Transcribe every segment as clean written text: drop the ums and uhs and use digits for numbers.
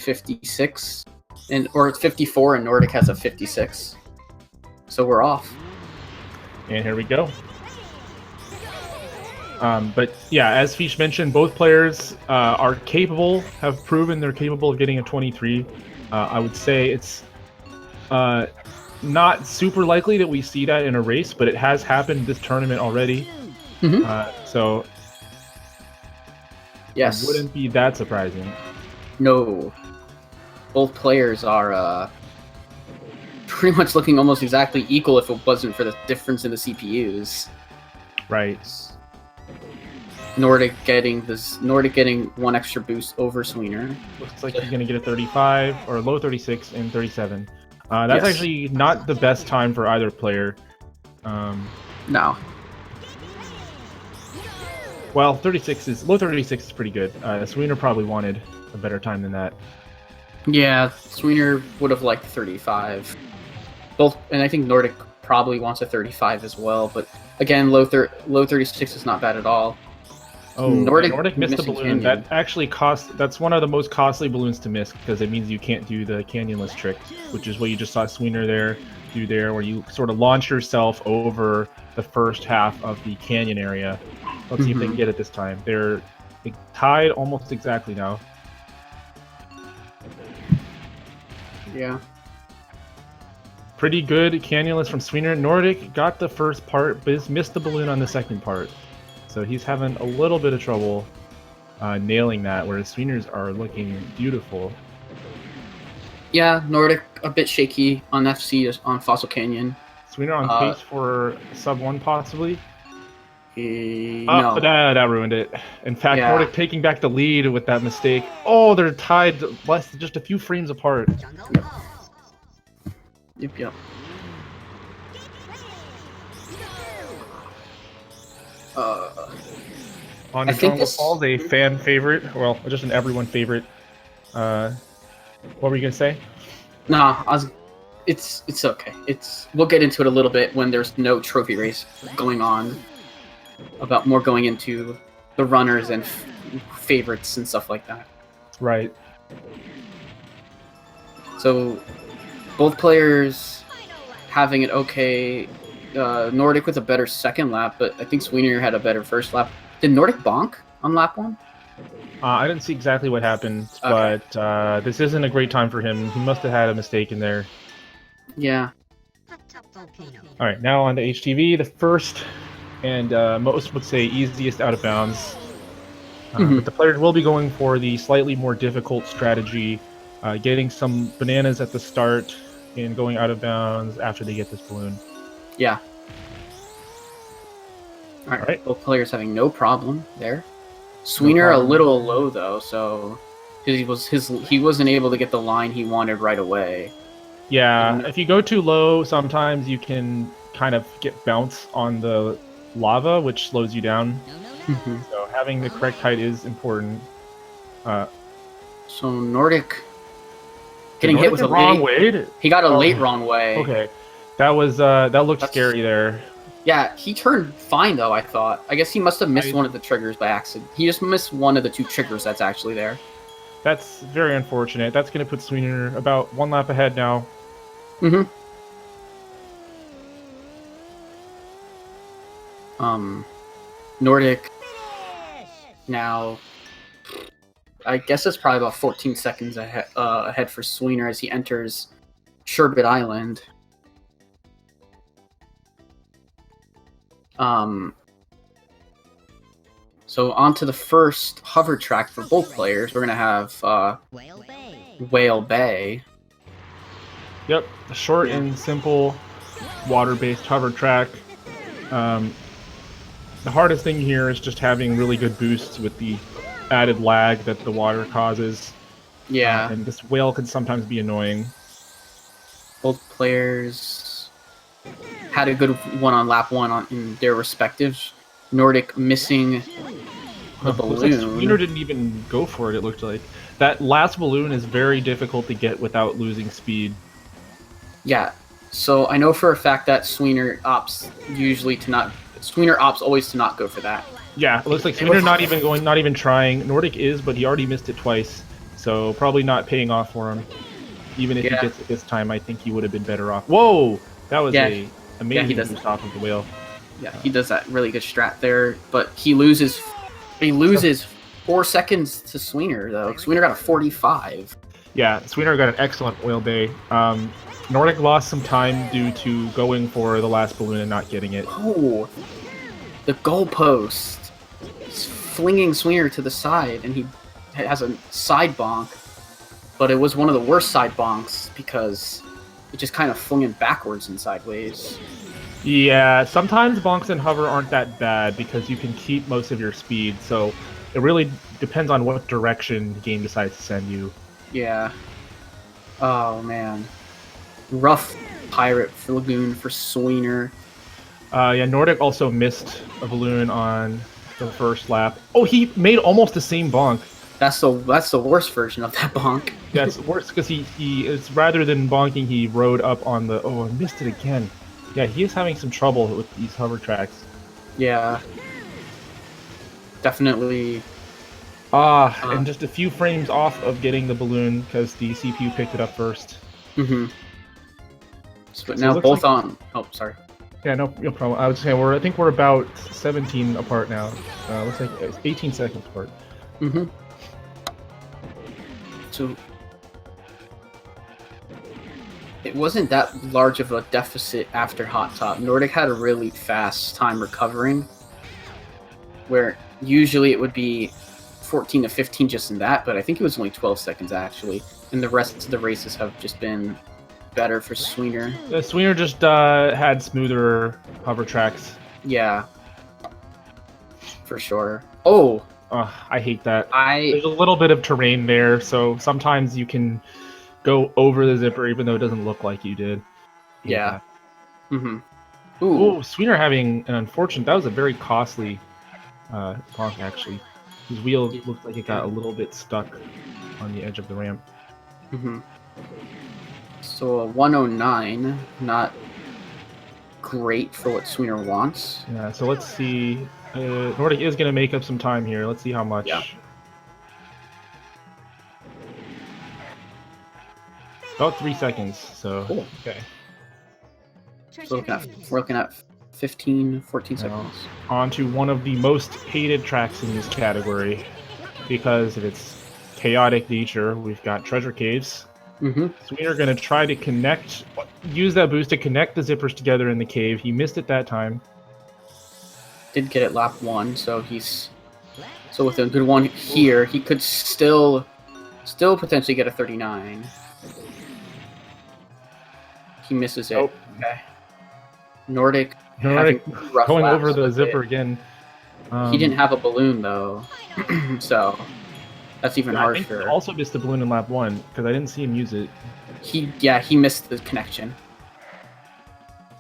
56, or 54, and Nordic has a 56. So we're off. And here we go. But yeah, as Fish mentioned, both players are capable, have proven they're capable of getting a 23. I would say it's not super likely that we see that in a race, but it has happened this tournament already. So yes, it wouldn't be that surprising. No, both players are pretty much looking almost exactly equal if it wasn't for the difference in the CPUs. Right. Nordic getting one extra boost over Sweener. Looks like he's gonna get a 35 or low 36 and 37. That's actually not the best time for either player. No. Well, low 36 is pretty good. Sweener probably wanted a better time than that. Yeah, Sweener would have liked 35. Both, and I think Nordic probably wants a 35 as well. But again, low 36 is not bad at all. Oh, Nordic missed the balloon. That actually that's one of the most costly balloons to miss, because it means you can't do the canyonless trick, which is what you just saw Sweener do there, where you sort of launch yourself over the first half of the canyon area. Let's see if they can get it this time. They're tied almost exactly now. Yeah. Pretty good canyonless from Sweener. Nordic got the first part, but missed the balloon on the second part. So he's having a little bit of trouble nailing that, whereas Sweener's are looking beautiful. Yeah, Nordic a bit shaky on FC on Fossil Canyon. Sweener on pace for sub-1 possibly. No. That ruined it. In fact, Nordic taking back the lead with that mistake. Oh, they're tied just a few frames apart. Yep. On the Jungle Falls, a fan favorite. Well, just an everyone favorite. What were you gonna say? Nah, it's okay. We'll get into it a little bit when there's no trophy race going on. About more going into the runners and favorites and stuff like that. Right. So, both players having it okay. Nordic with a better second lap, but I think Sweener had a better first lap. Did Nordic bonk on lap 1? I didn't see exactly what happened, but this isn't a great time for him. He must have had a mistake in there. Yeah. All right, now on to HTV, the first and most would say easiest out of bounds. But the players will be going for the slightly more difficult strategy, getting some bananas at the start and going out of bounds after they get this balloon. Yeah. All right. Both players having no problem there. Sweener a little low though, so he wasn't able to get the line he wanted right away. Yeah, if you go too low, sometimes you can kind of get bounce on the lava, which slows you down. So having the correct height is important. So Nordic getting hit with a wrong way. He got a late wrong way. Okay, that looked scary there. Yeah, he turned fine though, I thought. I guess he must have missed one of the triggers by accident. He just missed one of the 2 triggers that's actually there. That's very unfortunate. That's going to put Sweener about 1 lap ahead now. Nordic now, I guess it's probably about 14 seconds ahead for Sweener as he enters Sherbet Island. So on to the first hover track for both players. We're going to have Whale Bay. Yep, a short and simple water-based hover track. The hardest thing here is just having really good boosts with the added lag that the water causes. Yeah. And this whale can sometimes be annoying. Both players had a good one on lap 1 in their respectives. Nordic missing the balloon. Sweener didn't even go for it, it looked like. That last balloon is very difficult to get without losing speed. Yeah. So I know for a fact that Sweener opts always to not go for that. Yeah, it looks like Sweener not even trying. Nordic is, but he already missed it twice. so probably not paying off for him. Even if he gets it this time, I think he would have been better off. Whoa! That was a amazing boost off of the whale. Yeah, he does that really good strat there, but he loses 4 seconds to Sweener, though. Sweener got a 45. Yeah, Sweener got an excellent whale bay. Nordic lost some time due to going for the last balloon and not getting it. Oh, the goalpost. He's flinging Sweener to the side, and he has a side bonk, but it was one of the worst side bonks because it just kind of flung him backwards and sideways. Yeah, sometimes bonks and hover aren't that bad because you can keep most of your speed, so it really depends on what direction the game decides to send you. Yeah. Oh, man. Rough Pirate Lagoon for Sweener. Yeah, Nordic also missed a balloon on the first lap. Oh, he made almost the same bonk. That's the worst version of that bonk. Yeah, it's worse because it's rather than bonking, he rode up on the... Oh, I missed it again. Yeah, he is having some trouble with these hover tracks. Yeah. Definitely. And just a few frames off of getting the balloon because the CPU picked it up first. Mm-hmm. But now both on... Oh, sorry. Yeah, no problem. I was saying I think we're about 17 apart now. Looks like it's 18 seconds apart. Mm-hmm. So it wasn't that large of a deficit after Hot Top. Nordic had a really fast time recovering, where usually it would be 14 to 15 just in that, but I think it was only 12 seconds actually, and the rest of the races have just been better for Sweener. Sweener just had smoother hover tracks. Yeah, for sure. Oh, I hate that. There's a little bit of terrain there, so sometimes you can go over the zipper even though it doesn't look like you did. Yeah. Mm-hmm. Ooh, Sweener having an unfortunate... That was a very costly bonk, actually. His wheel looked like it got a little bit stuck on the edge of the ramp. Mm-hmm. So a 109, not great for what Sweener wants. Yeah, so let's see. Nordic is going to make up some time here. Let's see how much. Yeah. About 3 seconds, so cool. Okay. So we're looking at 15, 14 seconds. On to one of the most hated tracks in this category because of its chaotic nature. We've got Treasure Caves. Mm-hmm. So we are going to try to use that boost to connect the zippers together in the cave. He missed it that time. Did get it lap 1, so with a good one here, he could still potentially get a 39. He misses it. Oh. Okay. Nordic going over the zipper again. He didn't have a balloon though, so that's even harsher. I think he also missed the balloon in lap 1 because I didn't see him use it. He missed the connection.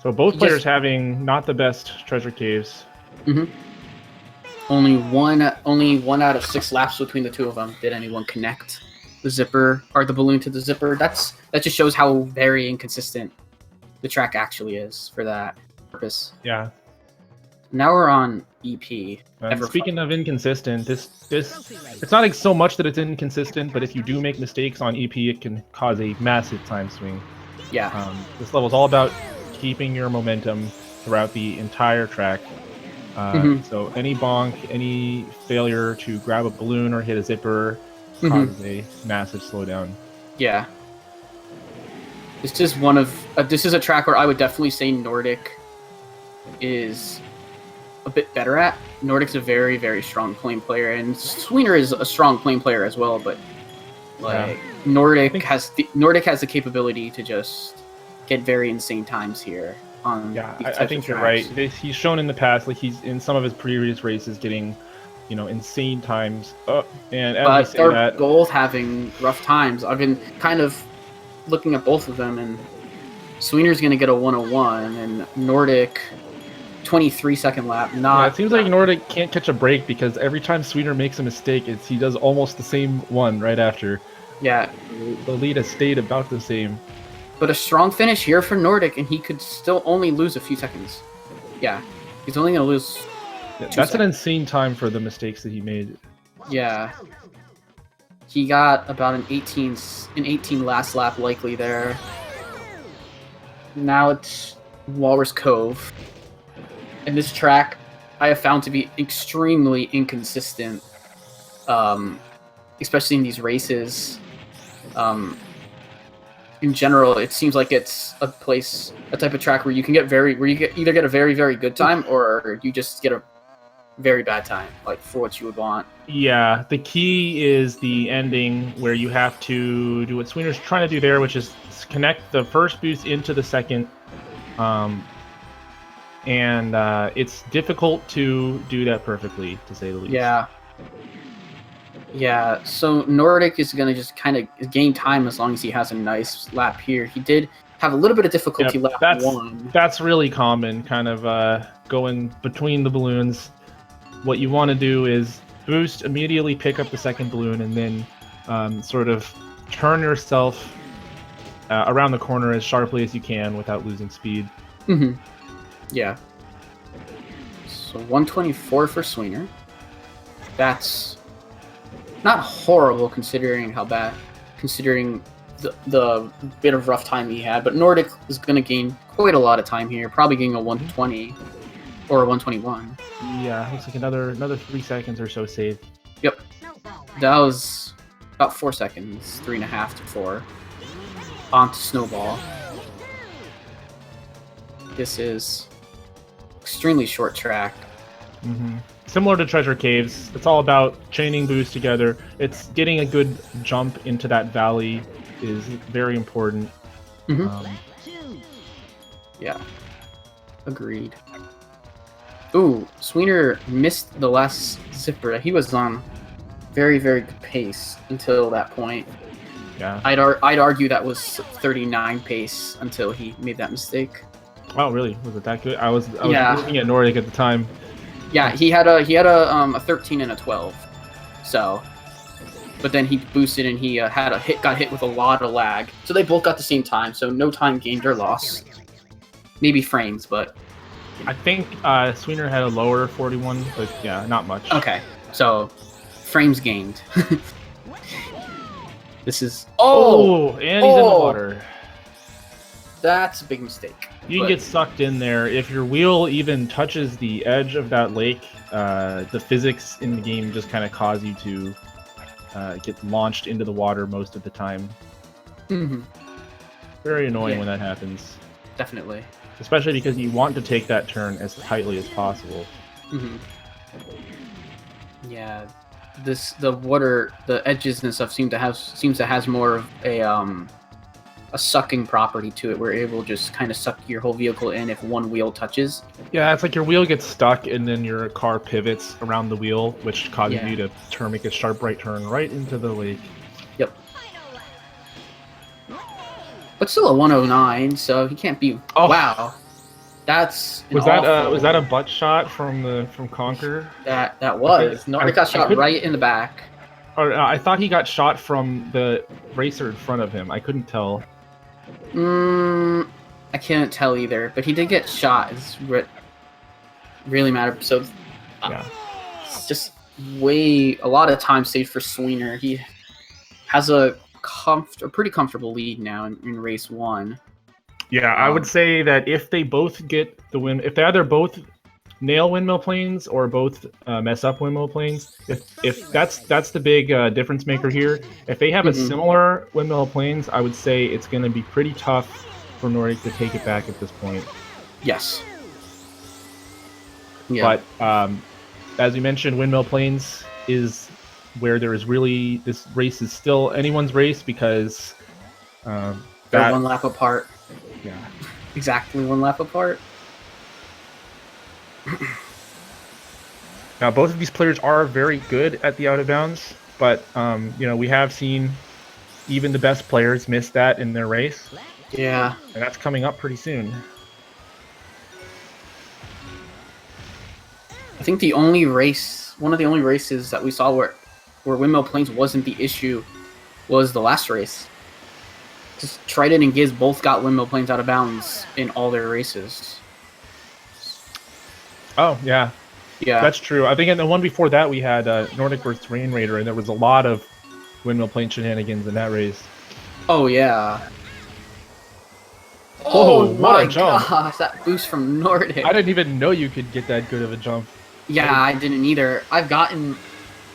So both players having not the best treasure caves. Mm-hmm. Only one out of 6 laps between the two of them did anyone connect the zipper or the balloon to the zipper. That just shows how very inconsistent the track actually is for that purpose. Yeah. Now we're on EP. Speaking of inconsistent, this it's not like so much that it's inconsistent, but if you do make mistakes on EP, it can cause a massive time swing. Yeah. This level is all about keeping your momentum throughout the entire track. So any bonk, any failure to grab a balloon or hit a zipper causes a massive slowdown. Yeah. This is a track where I would definitely say Nordic is a bit better at. Nordic's a very, very strong plane player, and Sweener is a strong plane player as well, but Nordic has the capability to just get very insane times here. I think you're right. He's shown in the past, like he's in some of his previous races, getting, insane times. But they're both having rough times. I've been kind of looking at both of them, and Sweener's going to get a 101, and Nordic 23-second lap. It seems like Nordic can't catch a break because every time Sweener makes a mistake, he does almost the same one right after. Yeah, the lead has stayed about the same. But a strong finish here for Nordic, and he could still only lose a few seconds. Yeah, he's only going to lose 2 that's seconds. an insane time for the mistakes that he made. Yeah. He got about an 18 last lap likely there. Now it's Walrus Cove. And this track I have found to be extremely inconsistent, especially in these races. In general, it seems like it's a type of track where you can either get a very, very good time or you just get a very bad time, like for what you would want. Yeah, the key is the ending where you have to do what Sweener's trying to do there, which is connect the first boost into the second. And it's difficult to do that perfectly, to say the least. Yeah. Yeah, so Nordic is going to just kind of gain time as long as he has a nice lap here. He did have a little bit of difficulty lap one. That's really common, kind of going between the balloons. What you want to do is boost, immediately pick up the second balloon, and then sort of turn yourself around the corner as sharply as you can without losing speed. Mm-hmm. Yeah. So 124 for Sweener. That's not horrible considering the bit of rough time he had, but Nordic is going to gain quite a lot of time here, probably getting a 120 or a 121. Yeah, looks like another 3 seconds or so saved. Yep. That was about 4 seconds, 3.5 to 4. On to Snowball. This is extremely short track. Mm-hmm. Similar to Treasure Caves, it's all about chaining boosts together. It's getting a good jump into that valley is very important. Mm-hmm. Yeah, agreed. Ooh, Sweener missed the last zipper. He was on very, very good pace until that point. Yeah, I'd argue that was 39 pace until he made that mistake. Oh, really? Was it that good? I was looking at Nordic at the time. Yeah, he had a 13 and a 12. So, but then he boosted and he got hit with a lot of lag. So they both got the same time. So no time gained or lost. Maybe frames, but I think Sweener had a lower 41, but yeah, not much. Okay, so frames gained. This is and he's in the water. That's a big mistake. You can get sucked in there. If your wheel even touches the edge of that lake, the physics in the game just kind of cause you to get launched into the water most of the time. Mm-hmm. Very annoying when that happens. Definitely. Especially because you want to take that turn as tightly as possible. Mm-hmm. Yeah, the water, the edges and stuff seems to has more of a sucking property to it, where it will just kind of suck your whole vehicle in if one wheel touches. Yeah, it's like your wheel gets stuck and then your car pivots around the wheel, which causes you to make a sharp right turn right into the lake. Yep. But still a 109, so he can't be. Oh. Wow, that's was that a butt shot from Conquer? That was. No, it got shot right in the back. Or I thought he got shot from the racer in front of him. I couldn't tell. I can't tell either, but he did get shot. It's really matter. So, it's just a lot of time saved for Sweener. He has a pretty comfortable lead now in race 1. Yeah, I would say that if they both get the win, if they either both nail windmill planes or both mess up windmill planes, if that's the big difference maker here. If they have a similar windmill planes, I would say it's going to be pretty tough for Nordic to take it back at this point. Yes. Yeah. But as we mentioned, windmill planes is where there is really, this race is still anyone's race because they're 1 lap apart. Yeah. Exactly 1 lap apart. Now, both of these players are very good at the out of bounds, but we have seen even the best players miss that in their race. Yeah, and that's coming up pretty soon. I think one of the only races that we saw where windmill planes wasn't the issue was the last race. Just Trident and Giz both got windmill planes out of bounds in all their races. Oh, yeah. Yeah. That's true. I think in the one before that we had Nordic versus Rain Raider, and there was a lot of windmill plane shenanigans in that race. Oh yeah. Oh, Oh what a my jump. gosh, that boost from Nordic. I didn't even know you could get that good of a jump. Yeah, I didn't either. I've gotten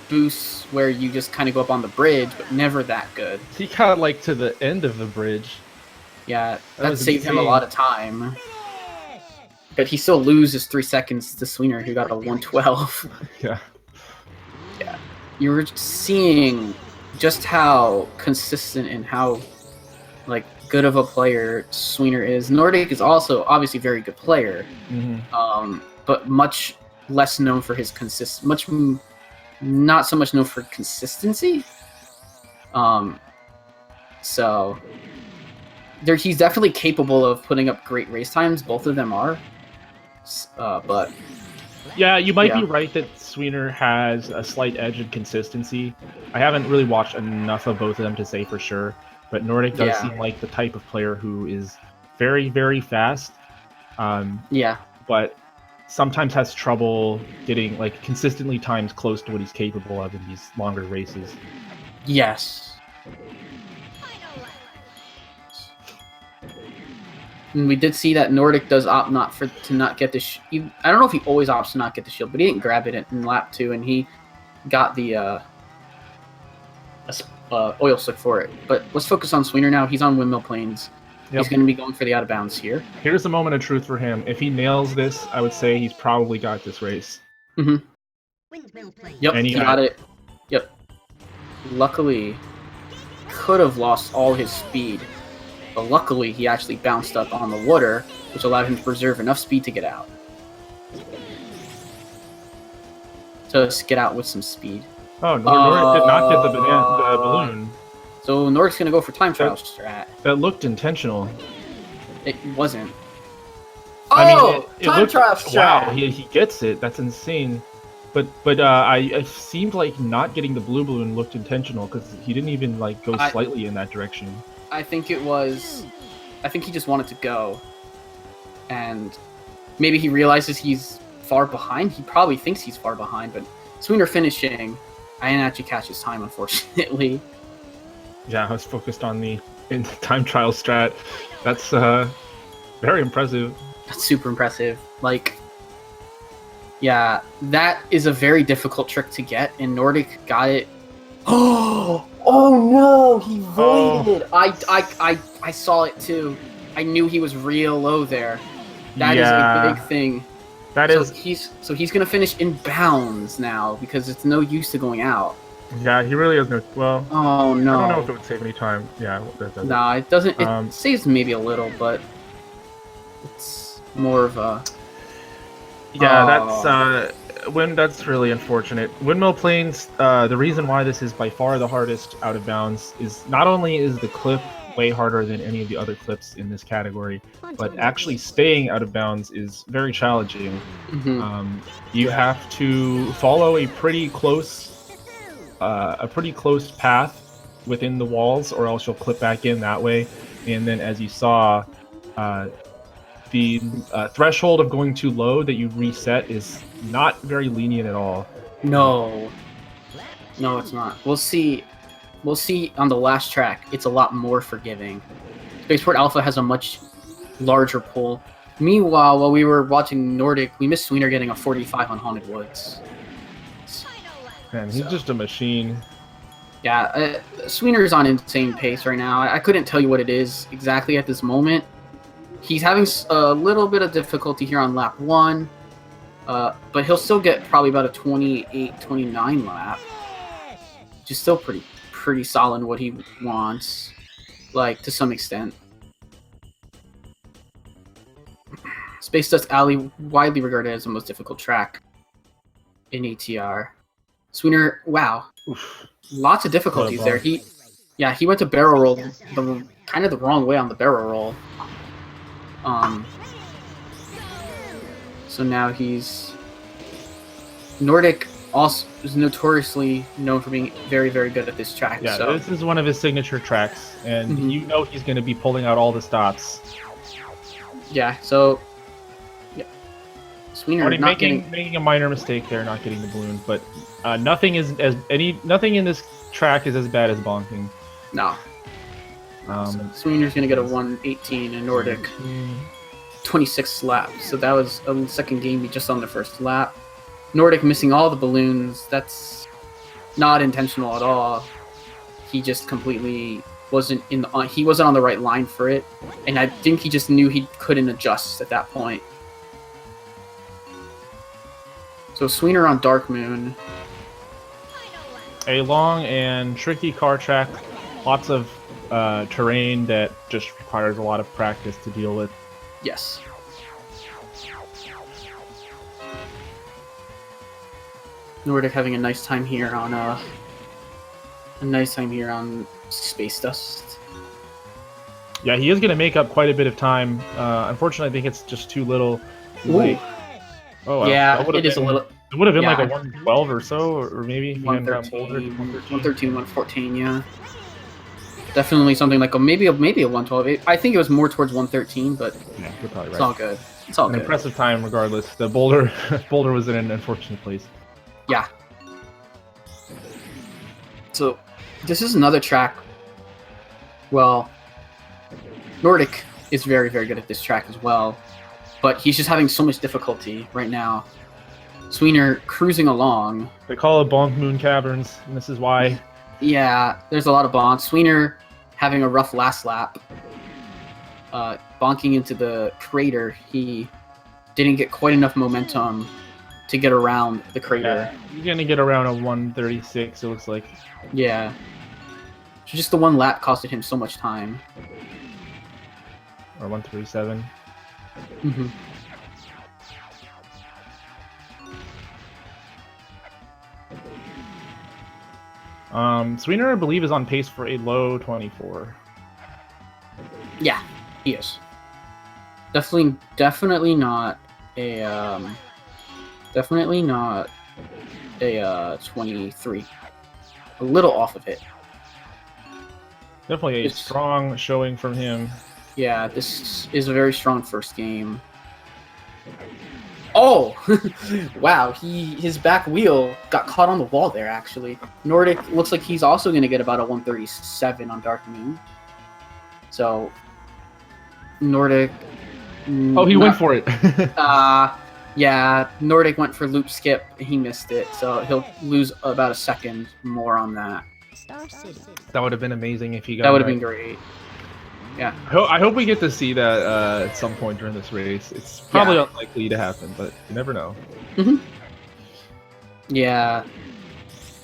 boosts where you just kind of go up on the bridge, but never that good. He got like to the end of the bridge. Yeah, That that was saved him a insane. lot of time. But he still loses 3 seconds to Sweener, who got a 112. Yeah. Yeah. You were seeing just how consistent and how like good of a player Sweener is. Nordic is also obviously a very good player, but much less known for his not so much known for consistency. So he's definitely capable of putting up great race times. Both of them are, but yeah, you might be right that Sweener has a slight edge in consistency. I haven't really watched enough of both of them to say for sure, but Nordic does seem like the type of player who is very, very fast. But sometimes has trouble getting like consistently times close to what he's capable of in these longer races. Yes. And we did see that Nordic does opt to not get the I don't know if he always opts to not get the shield, but he didn't grab it in lap 2, and he got the oil slick for it. But let's focus on Sweener now. He's on windmill planes. Yep. He's going to be going for the out of bounds here. Here's the moment of truth for him. If he nails this, I would say he's probably got this race. Yep, and he got it. Yep. Luckily, could have lost all his speed, but luckily he actually bounced up on the water, which allowed him to preserve enough speed to get out. So let's get out with some speed. Oh, Nordic did not get the balloon. So Nordic's going to go for time trial strat. That looked intentional. It wasn't. I mean, it time looked, trial strat! Wow, he gets it. That's insane. But I seemed like not getting the blue balloon looked intentional because he didn't even like go slightly in that direction. I think he just wanted to go, and maybe he realizes he's far behind. He probably thinks he's far behind, but Sweener finishing, I didn't actually catch his time, unfortunately. Yeah, I was focused on the time trial strat. That's very impressive. That's super impressive. Like, yeah, that is a very difficult trick to get, and Nordic got it. Oh no, he voided it. I saw it too. I knew he was real low there. That is a big thing. He's gonna finish in bounds now because it's no use to going out. Yeah, he really has no. Well. Oh no. I don't know if it would save any time. Yeah. Nah, it doesn't. It saves maybe a little, but it's more of a. Yeah, that's really unfortunate. Windmill planes. The reason why this is by far the hardest out of bounds is not only is the clip way harder than any of the other clips in this category, but actually staying out of bounds is very challenging. You have to follow a pretty close path within the walls, or else you'll clip back in that way. And then, as you saw, the threshold of going too low that you reset is not very lenient at all. No, it's not. We'll see on the last track. It's a lot more forgiving. Spaceport Alpha has a much larger pull. Meanwhile, while we were watching Nordic, we missed Sweener getting a 45 on Haunted Woods. Man, he's just a machine. Yeah, Sweener's on insane pace right now. I couldn't tell you what it is exactly at this moment. He's having a little bit of difficulty here on lap 1, but he'll still get probably about a 28, 29 lap, which is still pretty solid what he wants, like, to some extent. Space Dust Alley, widely regarded as the most difficult track in ATR. Sweener, wow. Oof. Lots of difficulties there. He went to barrel roll kind of the wrong way on the barrel roll. So now Nordic also is notoriously known for being very, very good at this track. Yeah, so. This is one of his signature tracks, and you know he's going to be pulling out all the stops. Yeah, so Sweener making a minor mistake there, not getting the balloon, but nothing in this track is as bad as bonking. No. So Sweener's gonna get a 118 and Nordic 26 laps. So that was a second game just on the first lap. Nordic missing all the balloons. That's not intentional at all. He just completely wasn't he wasn't on the right line for it, and I think he just knew he couldn't adjust at that point. So Sweener on Dark Moon. A long and tricky car track, lots of terrain that just requires a lot of practice to deal with. Yes. Nordic having a nice time here on Space Dust. Yeah, he is going to make up quite a bit of time. Unfortunately, I think it's just too little. Too late. Oh, yeah, it is a little. It would have been like a 112 or so, or maybe 113, 114, yeah. Definitely something like maybe a 112. I think it was more towards 113, but yeah, you're probably right. It's all good. It's all good. Impressive time, regardless. The boulder was in an unfortunate place. Yeah. So, this is another track. Well, Nordic is very, very good at this track as well, but he's just having so much difficulty right now. Sweener cruising along. They call it Bonk Moon Caverns, and this is why. Yeah, there's a lot of bonks. Sweener having a rough last lap. Bonking into the crater. He didn't get quite enough momentum to get around the crater. Yeah, you're going to get around a 136, it looks like. Yeah. Just the one lap costed him so much time. Or 137. Mm-hmm. Sweener, I believe, is on pace for a low 24. Yeah, he is. Definitely not a 23. A little off of it. Definitely a strong showing from him. Yeah, this is a very strong first game. Oh! Wow, his back wheel got caught on the wall there, actually. Nordic looks like he's also going to get about a 137 on Dark Moon. So, Nordic... Oh, he went for it. Yeah, Nordic went for loop skip. He missed it, so he'll lose about a second more on that. That would have been amazing if he got That would have been great. Yeah. I hope we get to see that at some point during this race. It's probably unlikely to happen, but you never know. Mm-hmm. Yeah.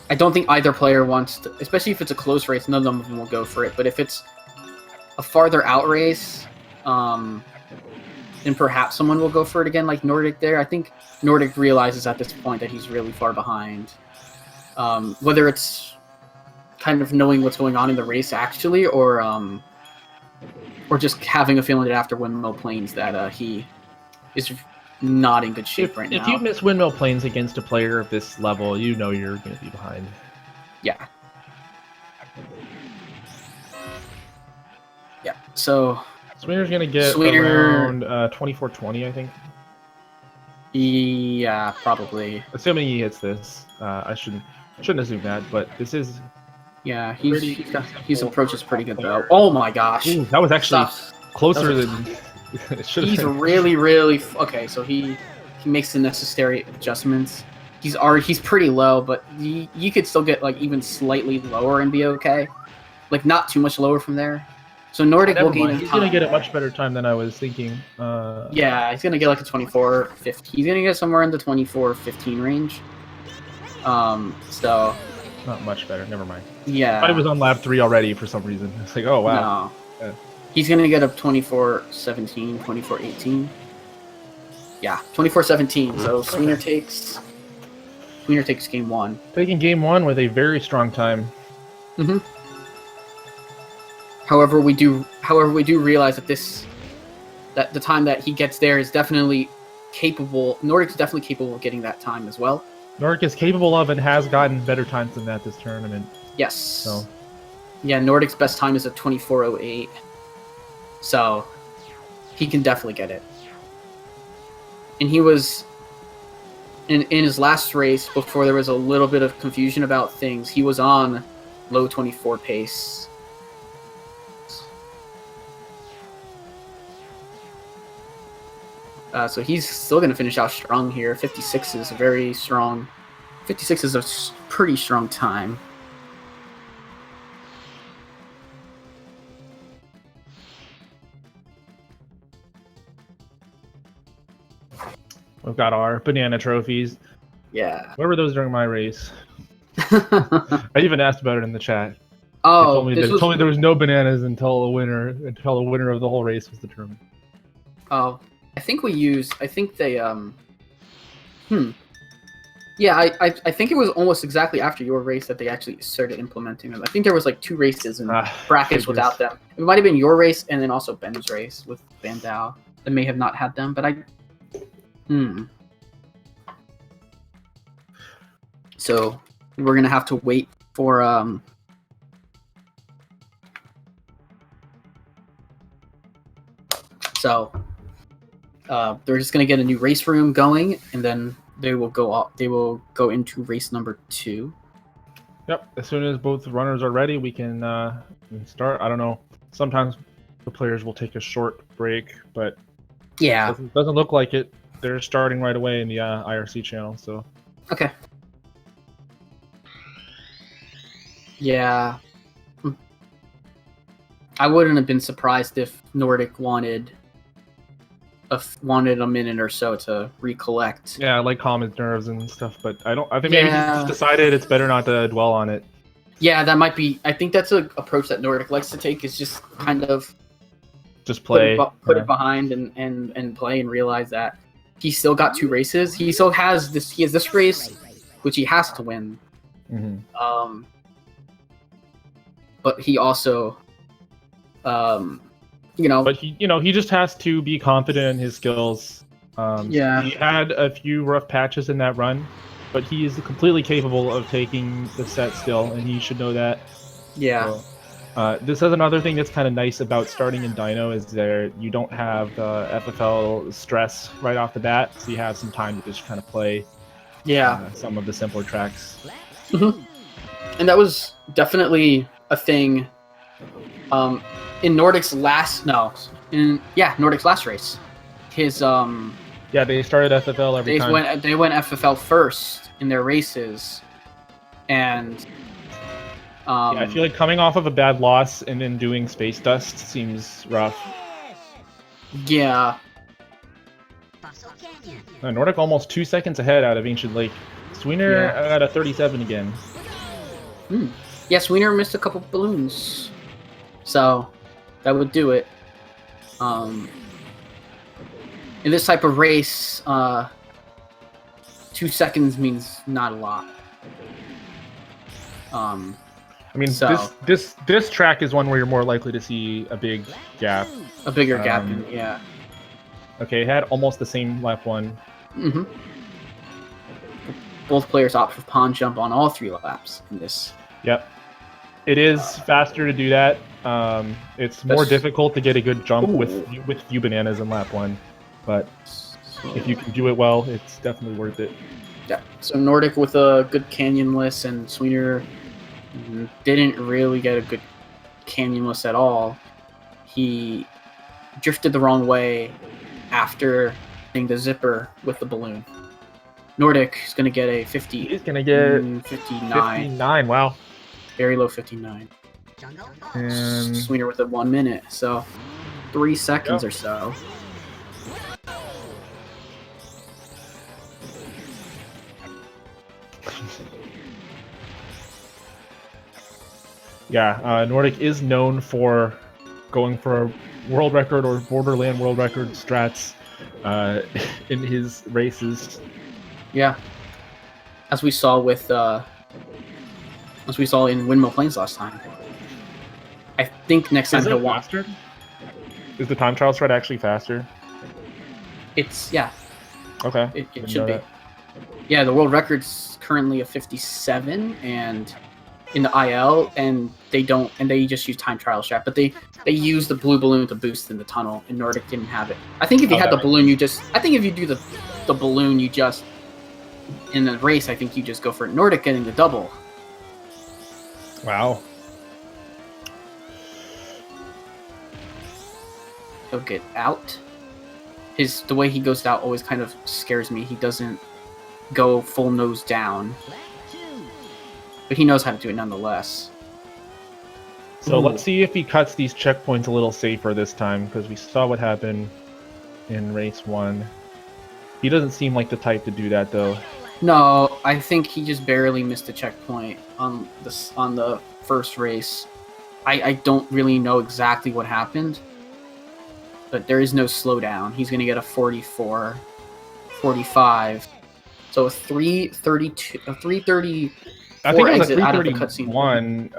I don't think either player wants to, especially if it's a close race, none of them will go for it. But if it's a farther out race, then perhaps someone will go for it again, like Nordic there. I think Nordic realizes at this point that he's really far behind. Whether it's kind of knowing what's going on in the race actually, or just having a feeling that after Windmill Plains that he is not in good shape right now. If you miss Windmill Plains against a player of this level, you know you're going to be behind. Yeah. Yeah, so... Sweener's going to get around 2420, I think. Yeah, probably. Assuming he hits this. I shouldn't assume that, but this is... Yeah, his approach is pretty good, though. Oh my gosh. Ooh, that was actually closer than it should have been. He's really, really... Okay, so he makes the necessary adjustments. He's pretty low, but you could still get like even slightly lower and be okay. Like, not too much lower from there. So Nordic will gain time. He's going to get a much better time than I was thinking. Yeah, he's going to get like a 24-15. He's going to get somewhere in the 24-15 range. So... Not much better. Never mind. Yeah. I thought he was on lap 3 already for some reason. It's like, oh, wow. No. Yeah. He's going to get a 24-17, 24-18. Yeah, 24-17. So Sweener takes game 1. Taking game 1 with a very strong time. Mm-hmm. However, we do realize that that the time that he gets there is definitely capable. Nordic's definitely capable of getting that time as well. Nordic is capable of and has gotten better times than that this tournament. Yes. So. Yeah, Nordic's best time is a 24:08. So he can definitely get it. And he was in his last race, before there was a little bit of confusion about things, he was on low 24 pace. So he's still going to finish out strong here. 56 is very strong. 56 is a pretty strong time. We've got our banana trophies. Yeah. Where were those during my race? I even asked about it in the chat. Oh, they told me there was no bananas until the winner of the whole race was determined. Oh, I think they Yeah, I think it was almost exactly after your race that they actually started implementing them. I think there was like 2 races in brackets without them. It might have been your race and then also Ben's race with Bandao that may have not had them, but So we're gonna have to wait for they're just gonna get a new race room going, and then they will go into race number 2. Yep. As soon as both runners are ready, we can start. I don't know. Sometimes the players will take a short break, but yeah, doesn't look like it. They're starting right away in the IRC channel. So okay. Yeah, I wouldn't have been surprised if Nordic wanted a minute or so to recollect. Yeah, like calm his nerves and stuff, but I think maybe he just decided it's better not to dwell on it. Yeah, that might be. I think that's an approach that Nordic likes to take, is just kind of just play, put it behind and play, and realize that he still got 2 races. He still has this. He has this race, which he has to win. Mm-hmm. But he also, But he just has to be confident in his skills. Yeah. He had a few rough patches in that run, but he is completely capable of taking the set still, and he should know that. Yeah. So, this is another thing that's kind of nice about starting in Dino, is you don't have the FFL stress right off the bat, so you have some time to just kind of play. Yeah. Some of the simpler tracks. Mm-hmm. And that was definitely a thing. In Nordic's last race, his they started FFL every time. They went FFL first in their races, and I feel like coming off of a bad loss and then doing Space Dust seems rough. Yeah. Nordic almost 2 seconds ahead out of Ancient Lake. Sweener got a 37 again. Yeah, Sweener missed a couple balloons, so that would do it. In this type of race, 2 seconds means not a lot. I mean, this track is one where you're more likely to see a big gap. A bigger gap, yeah. Okay, had almost the same lap one. Mm-hmm. Both players opt for pond jump on all 3 laps in this. Yep. It is faster to do that. It's more difficult to get a good jump with few bananas in lap 1, but if you can do it well, it's definitely worth it. Yeah. So Nordic with a good canyonless, and Sweener didn't really get a good canyonless at all. He drifted the wrong way after hitting the zipper with the balloon. Nordic is going to get a 50. He's going to get 59. 59, wow. Very low 59. And Sweener with a 1 minute, so 3 seconds or so. Yeah, Nordic is known for going for a world record or borderland world record strats in his races. Yeah, as we saw in Windmill Plains last time. I think next time he'll want. Faster? Is the time trial strat actually faster? It's Okay. It should be. That. Yeah, the world record's currently a 57, and in the IL, and they just use time trial strat, but they use the blue balloon to boost in the tunnel, and Nordic didn't have it. I think if you had the balloon, if you do the balloon, you just in the race, I think you just go for it. Nordic getting the double. Wow. He'll get out. The way he goes out always kind of scares me. He doesn't go full nose down, but he knows how to do it nonetheless. So let's see if he cuts these checkpoints a little safer this time, because we saw what happened in race 1. He doesn't seem like the type to do that, though. No, I think he just barely missed a checkpoint on the first race. I don't really know exactly what happened, but there is no slowdown. He's going to get a 44, 45. So a 332, a 330. I think it was a 331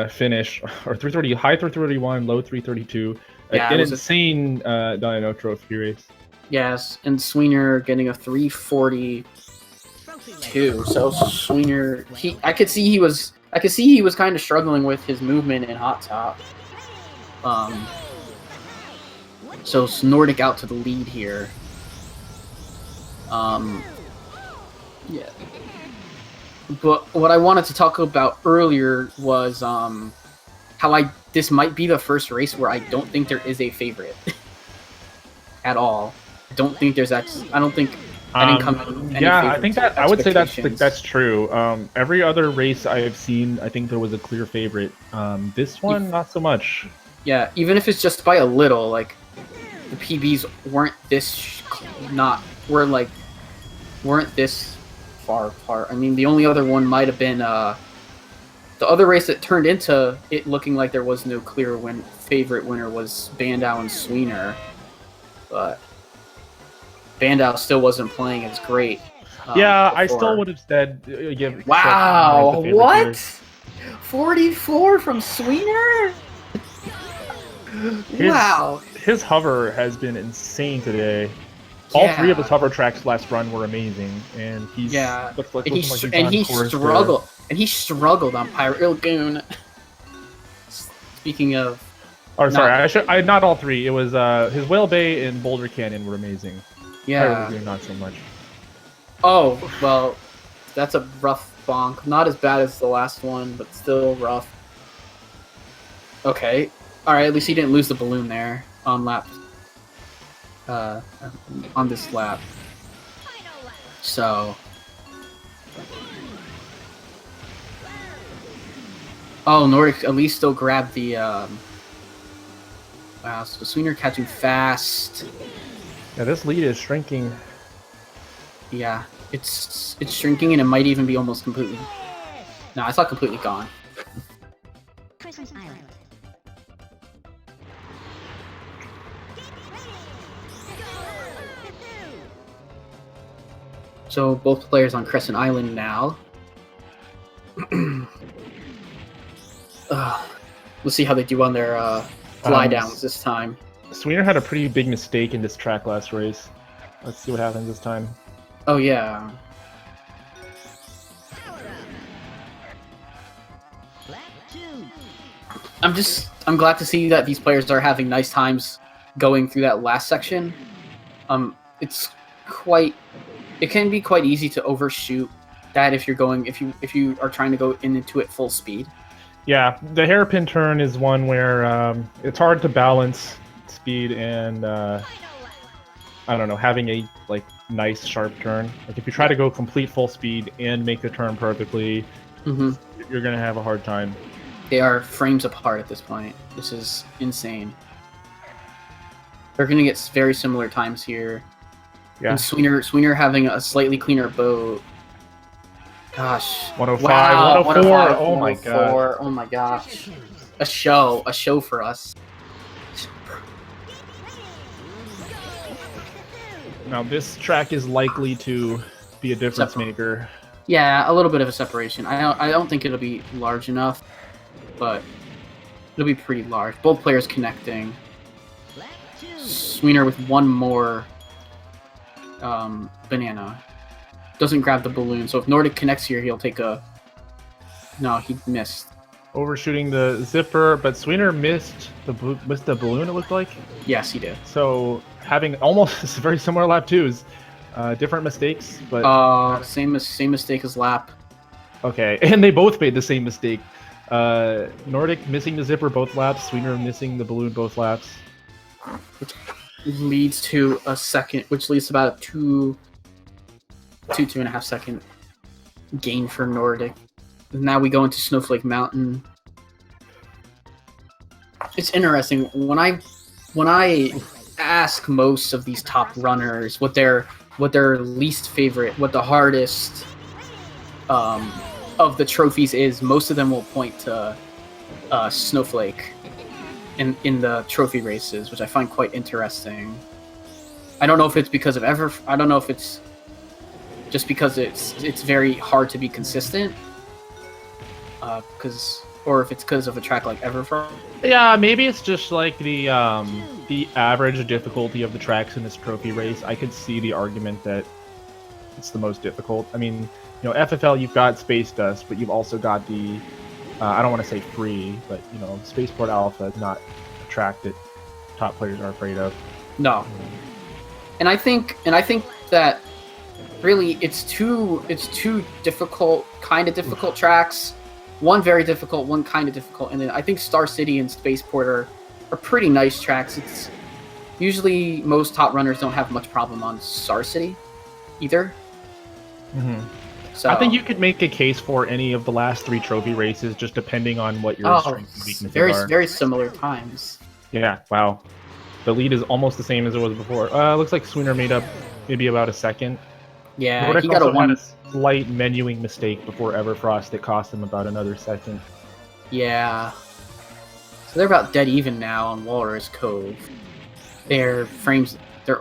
finish, or 330, high 331, low 332. Yeah, an insane Dino Trophy race. Yes, and Sweener getting a 342. So Sweener, I could see he was kind of struggling with his movement in Hot Top. So it's Nordic out to the lead here. Yeah. But what I wanted to talk about earlier was how this might be the first race where I don't think there is a favorite at all. I don't think there's actually. I don't think. I didn't come in any I think that I would say expectations. that's true. Every other race I have seen, I think there was a clear favorite. This one, not so much. Yeah, even if it's just by a little, like the PBs weren't this weren't this far apart. I mean, the only other one might have been the other race that turned into it looking like there was no clear favorite winner was Bandow and Sweener, but Bandow still wasn't playing as great. Yeah, before. I still would have said Wow, what? Here. 44 from Sweener? Wow. His hover has been insane today. All 3 of his hover tracks last run were amazing, and he's he struggled on Pirate Lagoon. Speaking of, I not all 3. It was his Whale Bay and Boulder Canyon were amazing. Yeah, Pirate Lagoon not so much. Oh well, that's a rough bonk. Not as bad as the last one, but still rough. Okay, all right. At least he didn't lose the balloon there on lap. On this lap. So. Oh, Nordic at least still grabbed the. Wow, so Sweener catching fast. Yeah, this lead is shrinking. Yeah, it's shrinking, and it might even be almost completely. No, it's not completely gone. So both players on Crescent Island now. We'll see how they do on their fly downs this time. Sweener had a pretty big mistake in this track last race. Let's see what happens this time. Oh yeah. I'm glad to see that these players are having nice times going through that last section. It can be quite easy to overshoot that if you are trying to go into it full speed. Yeah, the hairpin turn is one where it's hard to balance speed and I don't know, having a nice sharp turn. Like if you try to go complete full speed and make the turn perfectly, you're gonna have a hard time. They are frames apart at this point. This is insane. They're gonna get very similar times here. Yeah. And Sweener having a slightly cleaner boat. Gosh. 105, wow, 104. Oh my god. Oh my gosh. A show for us. Now this track is likely to be a difference maker. Yeah, a little bit of a separation. I don't think it'll be large enough, but it'll be pretty large. Both players connecting. Sweener with one more banana. Doesn't grab the balloon, so if Nordic connects here, he'll take a... No, he missed. Overshooting the zipper, but Sweener missed the balloon, it looked like? Yes, he did. So, having almost very similar lap 2s. Different mistakes, but... Same mistake as lap. Okay, and they both made the same mistake. Nordic missing the zipper both laps, Sweener missing the balloon both laps. Which leads to a second, which leads to about a 2.5 second gain for Nordic. Now we go into Snowflake Mountain. It's interesting when I ask most of these top runners what their least favorite, what the hardest of the trophies is, most of them will point to Snowflake in the trophy races, which I find quite interesting. I don't know if it's because of I don't know if it's just because it's very hard to be consistent, or if it's because of a track like Everfrost. Yeah, maybe it's just like the average difficulty of the tracks in this trophy race. I could see the argument that it's the most difficult. I mean, you know, FFL, you've got Space Dust, but you've also got the I don't want to say free, but you know, Spaceport Alpha is not a track that top players are afraid of. No, and I think that really it's two difficult, kind of difficult tracks. One very difficult, one kind of difficult, and then I think Star City and Spaceport are pretty nice tracks. It's usually most top runners don't have much problem on Star City either. Mm-hmm. So I think you could make a case for any of the last 3 trophy races, just depending on what your strengths and weaknesses are. Very similar times. Yeah, wow. The lead is almost the same as it was before. Looks like Sweener made up maybe about a second. Yeah, Nordic he got also had a slight menuing mistake before Everfrost that cost him about another second. Yeah. So they're about dead even now on Walrus Cove. They're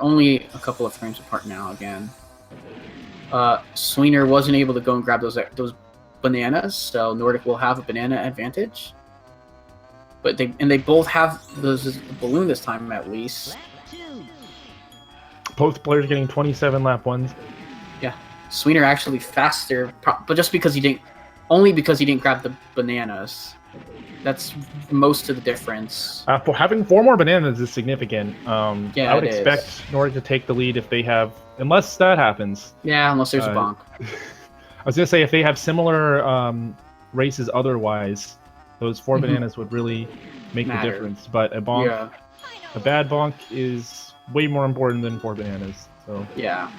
only a couple of frames apart now again. Sweener wasn't able to go and grab those bananas, so Nordic will have a banana advantage. But they both have the balloon this time at least. Both players getting 27 lap ones. Yeah, Sweener actually faster, but just because he didn't grab the bananas. That's most of the difference. For having 4 more bananas is significant. Yeah, I would expect Nordic to take the lead if they have, unless that happens. Yeah, unless there's a bonk. I was gonna say if they have similar races otherwise, those 4 bananas would really make the difference. But a bonk, a bad bonk is way more important than 4 bananas. So yeah.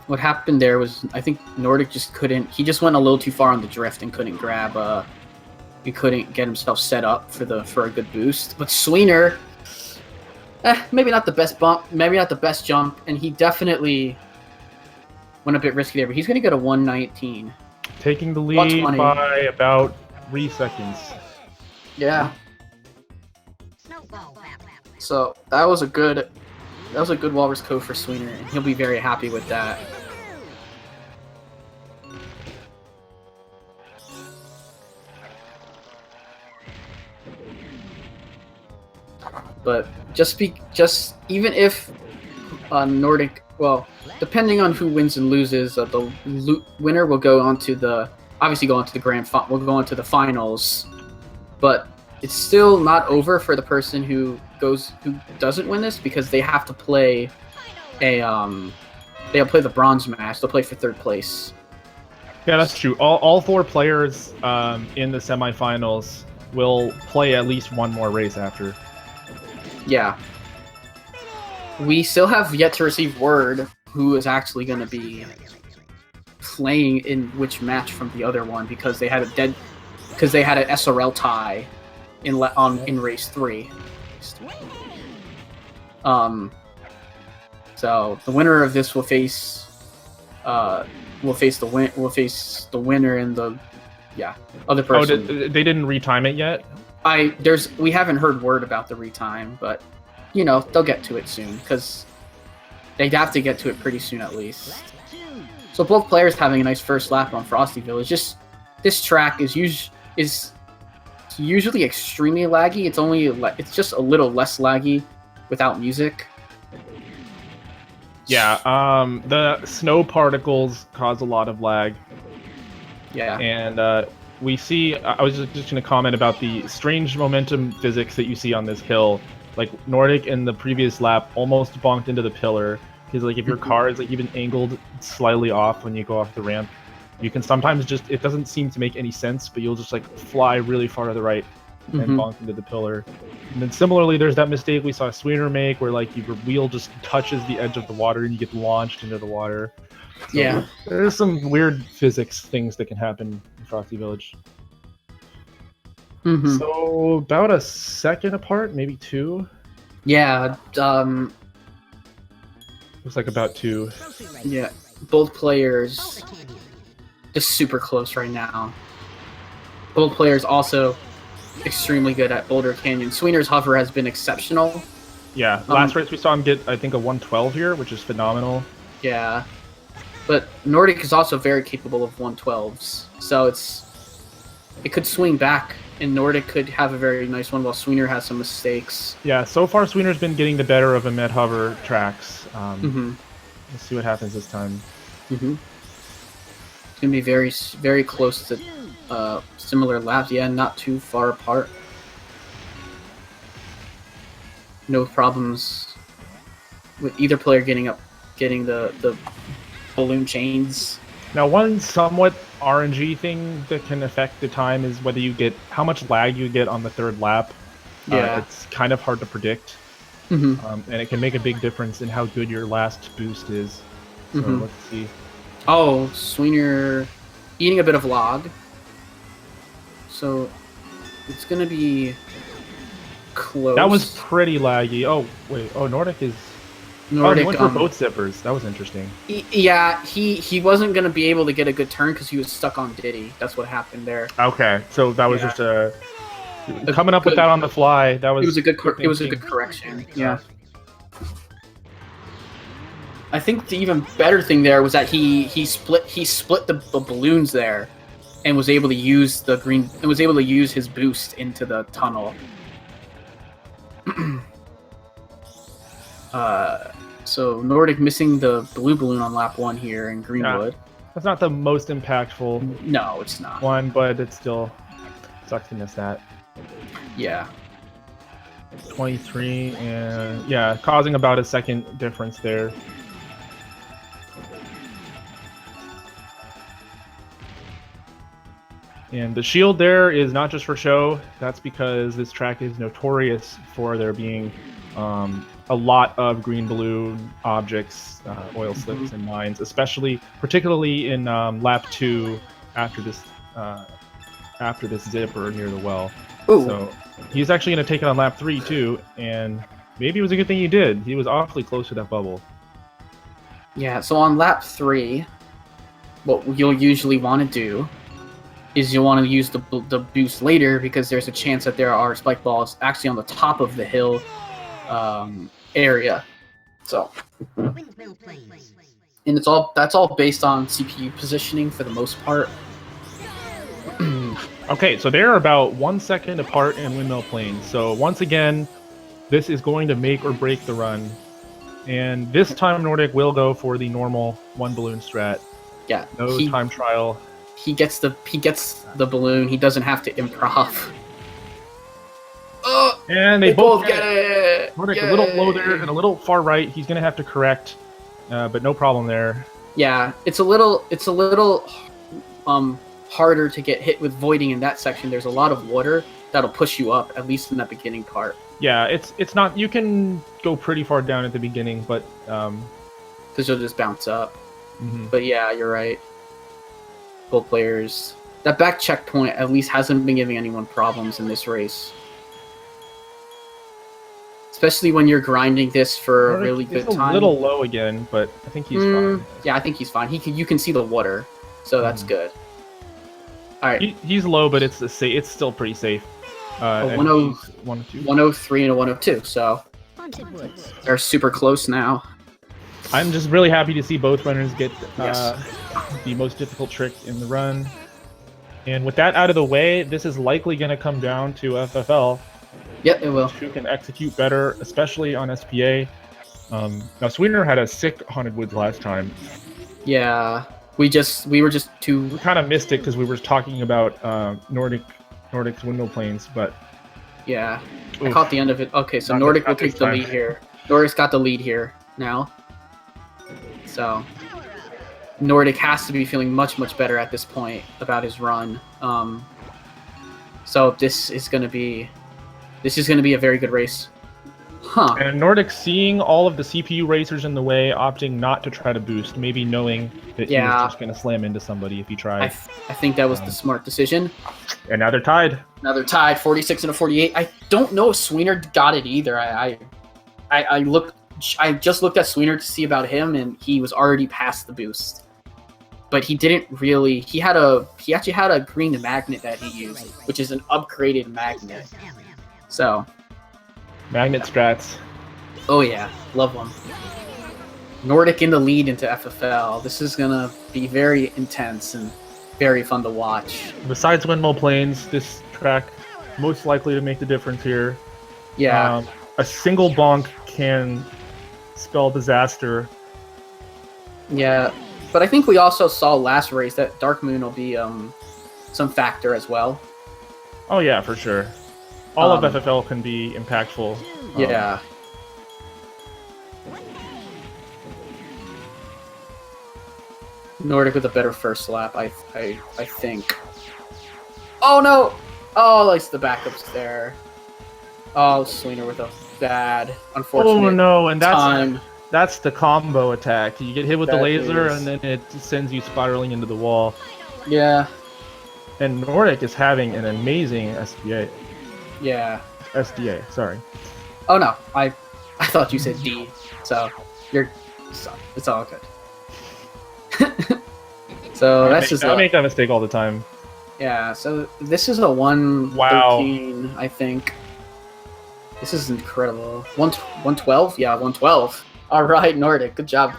What happened there was, I think Nordic just couldn't. He just went a little too far on the drift and couldn't grab. He couldn't get himself set up for a good boost. But Sweener, maybe not the best bump, maybe not the best jump, and he definitely went a bit risky there. But he's going to get a 119, taking the lead by about 3 seconds. Yeah. So that was a good Walrus Cove for Sweener, and he'll be very happy with that. But even if Nordic, well, depending on who wins and loses, the winner will go on to the grand final. We'll go on to the finals, but it's still not over for the person who doesn't win this, because they have to play they'll play the bronze match. They'll play for 3rd place. Yeah, that's true. All 4 players in the semifinals will play at least 1 more race after. Yeah. We still have yet to receive word who is actually going to be playing in which match from the other one, because they had an SRL tie in race 3. So the winner of this will face the winner in the other person. Oh, they didn't retime it yet? We haven't heard word about the retime, but you know, they'll get to it soon, because they'd have to get to it pretty soon at least. So both players having a nice first lap on Frostyville. It's just, this track is usually extremely laggy. It's just a little less laggy without music. Yeah, the snow particles cause a lot of lag. Yeah. And we see, I was just going to comment about the strange momentum physics that you see on this hill. Like, Nordic in the previous lap almost bonked into the pillar, because like if your car is like even angled slightly off when you go off the ramp, You can sometimes just, it doesn't seem to make any sense, but you'll just like fly really far to the right and bonk into the pillar. And then similarly, there's that mistake we saw Sweener make where like your wheel just touches the edge of the water and you get launched into the water. So yeah. there's some weird physics things that can happen in Frosty Village. So about a second apart, maybe 2. Yeah. Looks like about 2. Yeah. Both players just super close right now. Both players also extremely good at Boulder Canyon. Sweener's hover has been exceptional. Yeah, last race we saw him get, I think, a 112 here, which is phenomenal. Yeah. But Nordic is also very capable of 112s. So it could swing back, and Nordic could have a very nice one while Sweener has some mistakes. Yeah, so far Sweener's been getting the better of him at hover tracks. Let's see what happens this time. It's going to be very, very close to similar laps. Yeah, not too far apart. No problems with either player getting the balloon chains. Now, one somewhat RNG thing that can affect the time is whether you get how much lag you get on the 3rd lap. Yeah, it's kind of hard to predict, and it can make a big difference in how good your last boost is. So let's see. Oh, Sweener eating a bit of log. So it's gonna be close. That was pretty laggy. Oh wait. Oh, Nordic is. Nordic he went for both zippers. That was interesting. Yeah, he wasn't gonna be able to get a good turn because he was stuck on Diddy. That's what happened there. Okay, so that was just coming up with that on the fly. That was. It was a good correction. Yeah. I think the even better thing there was that he split the balloons there, and was able to use his boost into the tunnel. So Nordic missing the blue balloon on lap 1 here in Greenwood. That's not the most impactful. No, it's not. One, but it still sucks to miss that. Yeah. 23 and yeah, causing about a second difference there. And the shield there is not just for show. That's because this track is notorious for there being a lot of green balloon objects, oil slicks and mines, particularly in lap 2 after this zipper near the well. Ooh. So he's actually going to take it on lap 3 too, and maybe it was a good thing he did. He was awfully close to that bubble. Yeah, so on lap 3, what you'll usually want to do is you'll want to use the boost later because there's a chance that there are spike balls actually on the top of the hill area. So, and that's all based on CPU positioning for the most part. Okay, so they're about 1 second apart in Windmill Plains. So once again, this is going to make or break the run. And this time Nordic will go for the normal 1 balloon strat. Yeah. No time trial. He gets the balloon. He doesn't have to improv. And they both get it. Nordic a little low there and a little far right. He's going to have to correct, but no problem there. Yeah, it's a little harder to get hit with voiding in that section. There's a lot of water that'll push you up, at least in that beginning part. Yeah, it's not. You can go pretty far down at the beginning, but because you'll just bounce up. But yeah, you're right. Both players. That back checkpoint at least hasn't been giving anyone problems in this race. Especially when you're grinding this for a really good time. A little low again, but I think he's fine. Yeah, I think he's fine. You can see the water, so that's good. All right. He's low, but it's still pretty safe. 103 and a 102, so they're super close now. I'm just really happy to see both runners get the most difficult trick in the run. And with that out of the way, this is likely going to come down to FFL. Yep, it will. Who can execute better, especially on SPA. Now, Sweener had a sick Haunted Woods last time. Yeah, we were just too... We kind of missed it because we were talking about Nordic's Windmill Plains, but... Yeah, I caught the end of it. Okay, so Nordic will take the lead here. Nordic's got the lead here now. So, Nordic has to be feeling much better at this point about his run. So this is going to be a very good race. Huh. And Nordic seeing all of the CPU racers in the way, opting not to try to boost, maybe knowing that he was just going to slam into somebody if he tried. I think that was the smart decision. And now they're tied. 46 and a 48. I don't know if Sweener got it either. I just looked at Sweener to see about him, and he was already past the boost. But he didn't really. He actually had a green magnet that he used, which is an upgraded magnet. So. Magnet strats. Oh yeah, love one. Nordic in the lead into FFL. This is gonna be very intense and very fun to watch. Besides Windmill Plains, this track most likely to make the difference here. Yeah. A single bonk can spell disaster. Yeah, but I think we also saw last race that Dark Moon will be some factor as well. Oh yeah, for sure. All of FFL can be impactful. Yeah. Nordic with a better first lap, I think. Oh no! Oh, at least the backup's there. Oh, Sweener with a bad, unfortunate. Oh no, and time. That's the combo attack. You get hit with the laser, and then it sends you spiraling into the wall. Yeah. And Nordic is having an amazing SPA. Yeah. SDA, sorry. Oh no, I thought you said D, so it's all good. So that's just I make that mistake all the time. Yeah, so this is a 113, I think. This is incredible. 112? Yeah, 112. All right, Nordic, good job.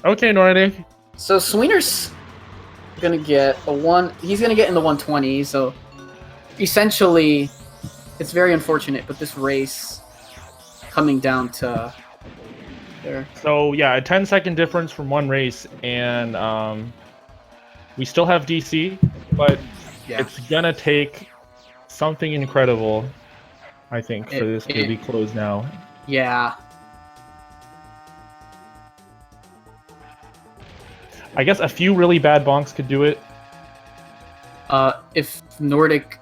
Okay, Nordic. So Sweener's gonna get a 1. He's gonna get in the 120. So essentially, it's very unfortunate, but this race coming down to there. So yeah, a 10-second difference from one race, and we still have DC, but it's gonna take something incredible, I think, for this to be closed now. Yeah. I guess a few really bad bonks could do it. If Nordic,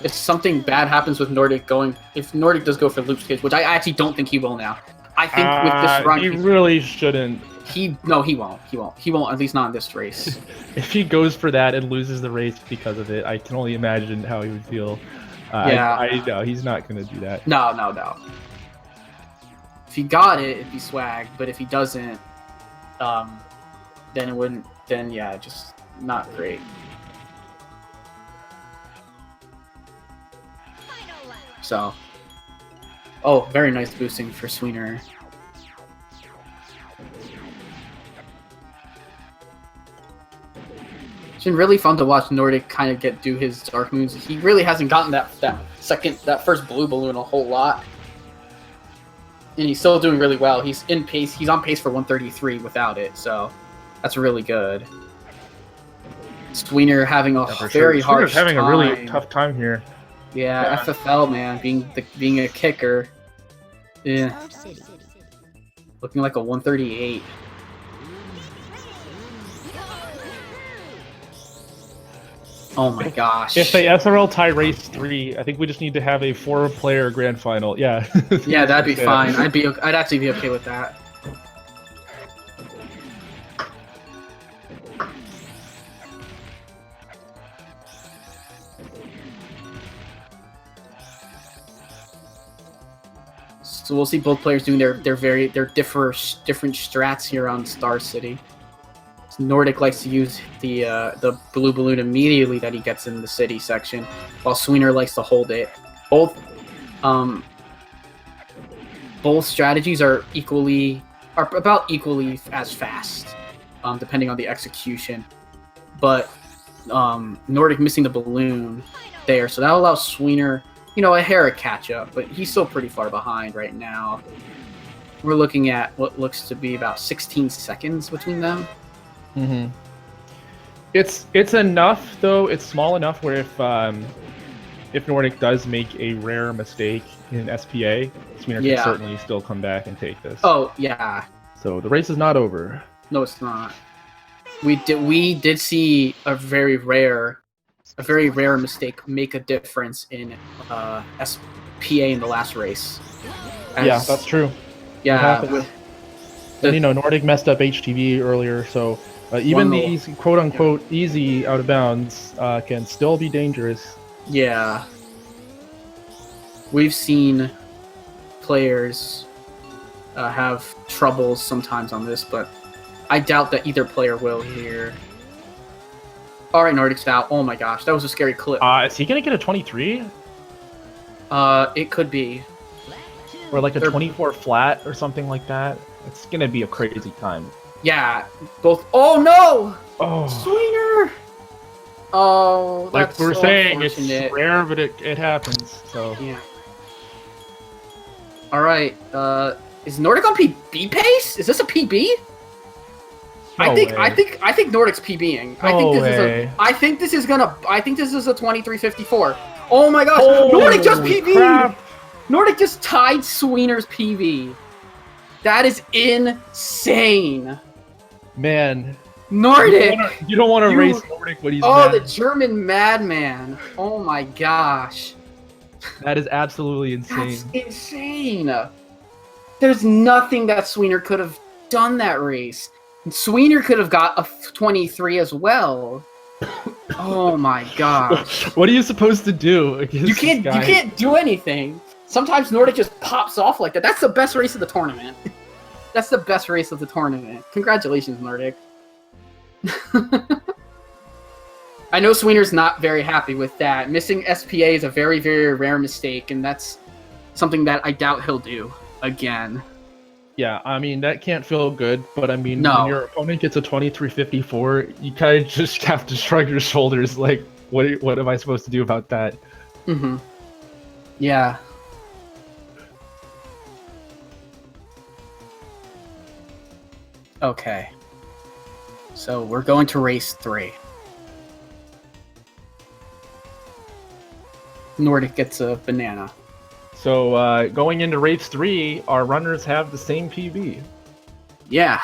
if something bad happens with Nordic if Nordic does go for loop stage, which I actually don't think he will now. I think with this run, he really shouldn't. He won't. He won't. At least not in this race. If he goes for that and loses the race because of it, I can only imagine how he would feel. Yeah. I know he's not gonna do that. No. If he got it, it'd be swag. But if he doesn't, then it wouldn't. Then yeah, just not great. So, very nice boosting for Sweener. It's been really fun to watch Nordic kind of do his Dark Moons. He really hasn't gotten that first blue balloon a whole lot, and he's still doing really well. He's in pace. He's on pace for 133 without it, so that's really good. Sweener having a very hard time. Having a really tough time here. Yeah, FFL, man, being a kicker. Yeah. Looking like a 138. Oh my gosh. If they SRL tie race 3, I think we just need to have a 4-player grand final. Yeah. Yeah, that'd be fine. I'd actually be okay with that. So we'll see both players doing their different strats here on Star City. So Nordic likes to use the blue balloon immediately that he gets in the city section, while Sweener likes to hold it. Both strategies are about equally as fast, depending on the execution. But Nordic missing the balloon there, so that allows Sweener, a hair of catch-up, but he's still pretty far behind right now. We're looking at what looks to be about 16 seconds between them. Mm-hmm. It's enough, though. It's small enough where if Nordic does make a rare mistake in SPA, Sweener can certainly still come back and take this. Oh, yeah. So the race is not over. No, it's not. We did see a very rare mistake make a difference in SPA in the last race. Yeah, that's true. Yeah, Nordic messed up HTV earlier, so even these quote-unquote easy out of bounds can still be dangerous. Yeah. We've seen players have troubles sometimes on this, but I doubt that either player will here. All right, Nordic's out. Oh my gosh, that was a scary clip. Is he gonna get a 23? It could be. Or like a 24 flat or something like that. It's gonna be a crazy time. Yeah, both. Oh no! Oh, Sweener! Oh, like that's we're so saying, it's unfortunate. rare, but it happens. So yeah. All right. Is Nordic on PB pace? Is this a PB? No I think Nordic's PBing. I think this is a 2354. Oh my gosh! Oh, Nordic just PB'd! crap. Nordic just tied Sweener's PB. That is insane. Man, Nordic! you don't want to race Nordic when he's mad. the German madman. Oh my gosh. That is absolutely insane. That's insane. There's nothing that Sweener could have done that race. Sweener could have got a 23 as well. Oh my gosh. What are you supposed to do against You can't do anything. Sometimes Nordic just pops off like that. That's the best race of the tournament. That's the best race of the tournament. Congratulations, Nordic. I know Sweener's not very happy with that. Missing SPA is a very, very rare mistake, and that's something that I doubt he'll do again. Yeah, I mean, that can't feel good, but I mean, No. when your opponent gets a 2354, you kind of just have to shrug your shoulders, like, what am I supposed to do about that? Mm-hmm. Yeah. Okay. So we're going to race 3. Nordic gets a banana. So going into race 3, our runners have the same PB. Yeah.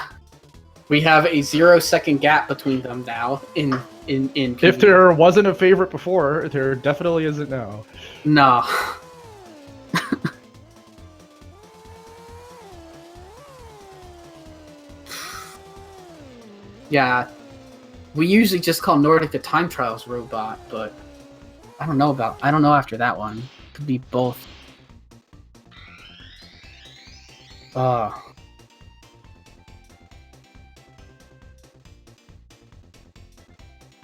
We have a 0-second gap between them now in PB. If there wasn't a favorite before, there definitely isn't now. No. Yeah. We usually just call Nordic the time trials robot, but I don't know after that one. Could be both.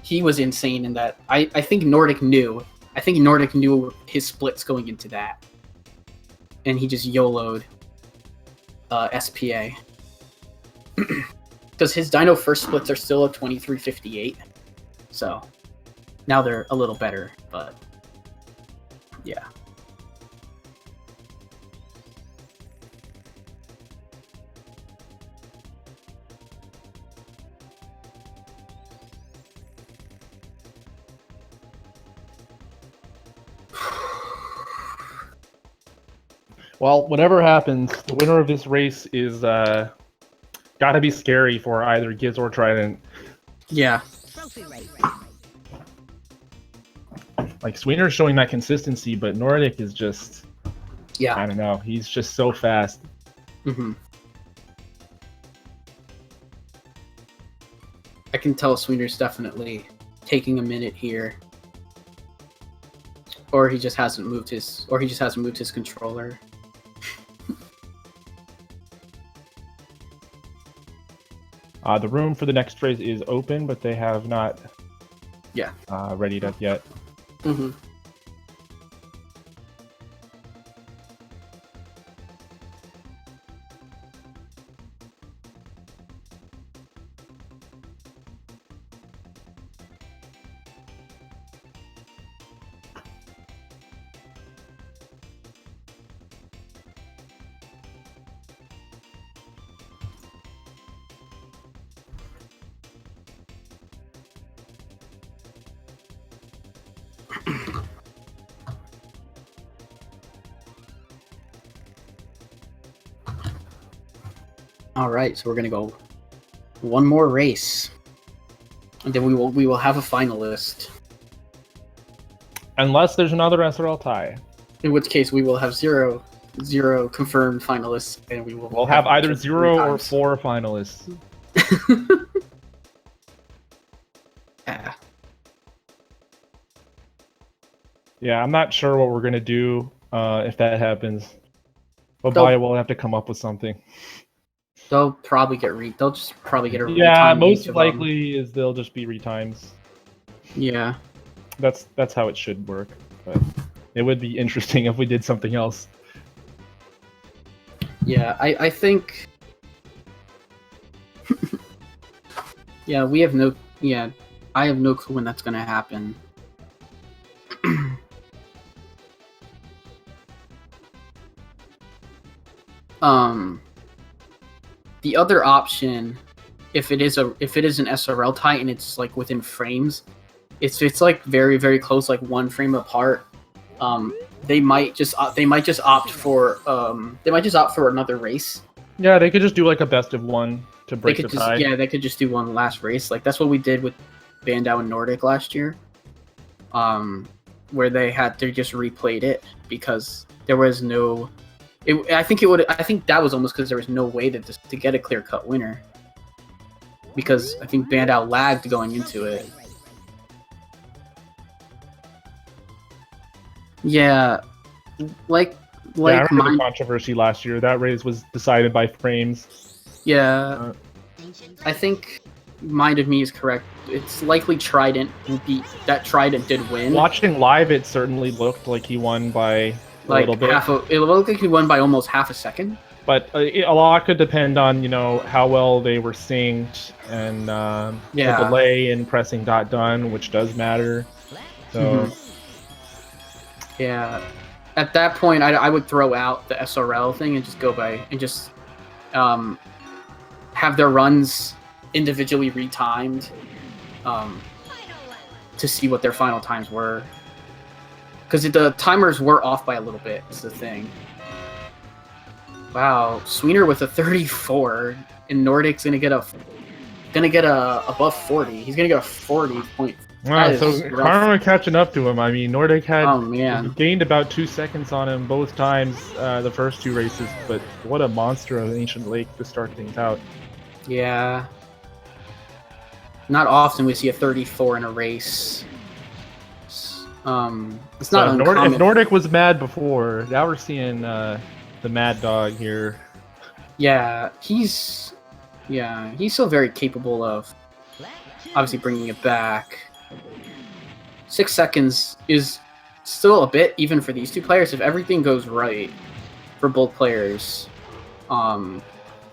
He was insane in that. I think Nordic knew. I think Nordic knew his splits going into that. And he just YOLO'd SPA. Because his Dino first splits are still a 2358. So now they're a little better, but yeah. Well, whatever happens, the winner of this race is gotta be scary for either Giz or Trident. Yeah. Like, Sweener's showing that consistency, but Nordic is just... Yeah. I don't know. He's just so fast. Mm-hmm. I can tell Sweener's definitely taking a minute here. Or he just hasn't moved his controller. The room for the next race is open, but they have not readied up yet. Mm-hmm. All right, so we're gonna go one more race. And then we will have a finalist. Unless there's another SRL tie. In which case, we will have zero confirmed finalists, and we'll have either 0 or 4 finalists. Yeah. Yeah, I'm not sure what we're gonna do if that happens. But Baya will have to come up with something. They'll probably get they'll just probably get a yeah. Most likely is they'll just be retimes. Yeah. That's how it should work. But it would be interesting if we did something else. Yeah, I think. Yeah, we have no. Yeah, I have no clue when that's gonna happen. The other option, if it is an SRL tie and it's like within frames, it's like very, very close, like 1 frame apart. They might just opt for another race. Yeah, they could just do like a best of 1 to break the tie. Yeah, they could just do one last race. Like that's what we did with Bandau and Nordic last year. Where they just replayed it because there was no. I think that was almost because there was no way to get a clear-cut winner. Because I think Bandau lagged going into it. Yeah, I remember the controversy last year. That race was decided by frames. Yeah, I think Mind of Me is correct. It's likely Trident did win. Watching live, it certainly looked like he won by a little bit. It looked like he won by almost half a second. But a lot could depend on how well they were synced and the delay in pressing .done, which does matter. So. Yeah, at that point, I would throw out the SRL thing and just go by and just have their runs individually retimed to see what their final times were. Because the timers were off by a little bit, is the thing. Wow, Sweener with a 34, and Nordic's gonna get a above 40. He's gonna get a 40 point. Wow, so Karma catching up to him. I mean, Nordic had gained about 2 seconds on him both times the first 2 races, but what a monster of Ancient Lake to start things out. Yeah. Not often we see a 34 in a race. It's not uncommon. If Nordic was mad before, now we're seeing the Mad Dog here. Yeah, he's still very capable of obviously bringing it back. 6 seconds is still a bit even for these 2 players if everything goes right for both players.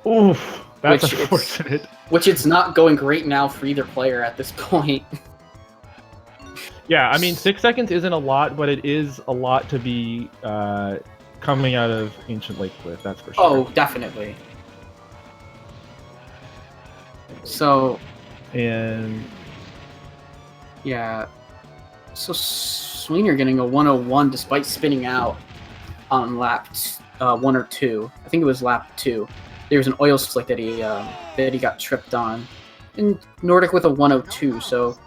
Oof, that's unfortunate. Which it's not going great now for either player at this point. Yeah, I mean 6 seconds isn't a lot, but it is a lot to be coming out of Ancient Lake with, that's for sure. Oh, definitely. So, and yeah, so Sweener getting a 101 despite spinning out on lap 1 or 2. I think it was lap 2. There was an oil slick that he got tripped on, and Nordic with a 102. So,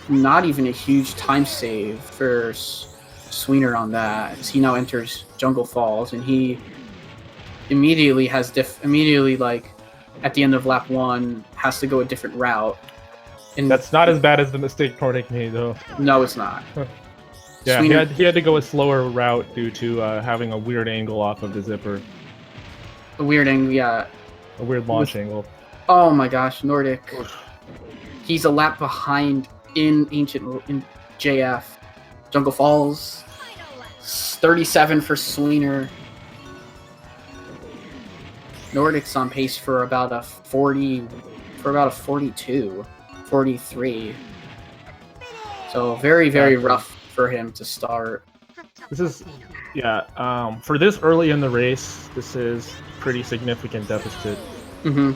not even a huge time save for Sweener on that, as he now enters Jungle Falls, and he immediately like at the end of lap 1 has to go a different route. And that's not as bad as the mistake Nordic made, though. No, it's not. Yeah, he had to go a slower route due to having a weird angle off of the zipper. A weird angle, yeah. A weird launch angle. Oh my gosh, Nordic. He's a lap behind in JF. Jungle Falls. 37 for Sweener. Nordic's on pace for about a 42, 43. So very, very rough for him to start. This is, for this early in the race, this is pretty significant deficit. Mm-hmm.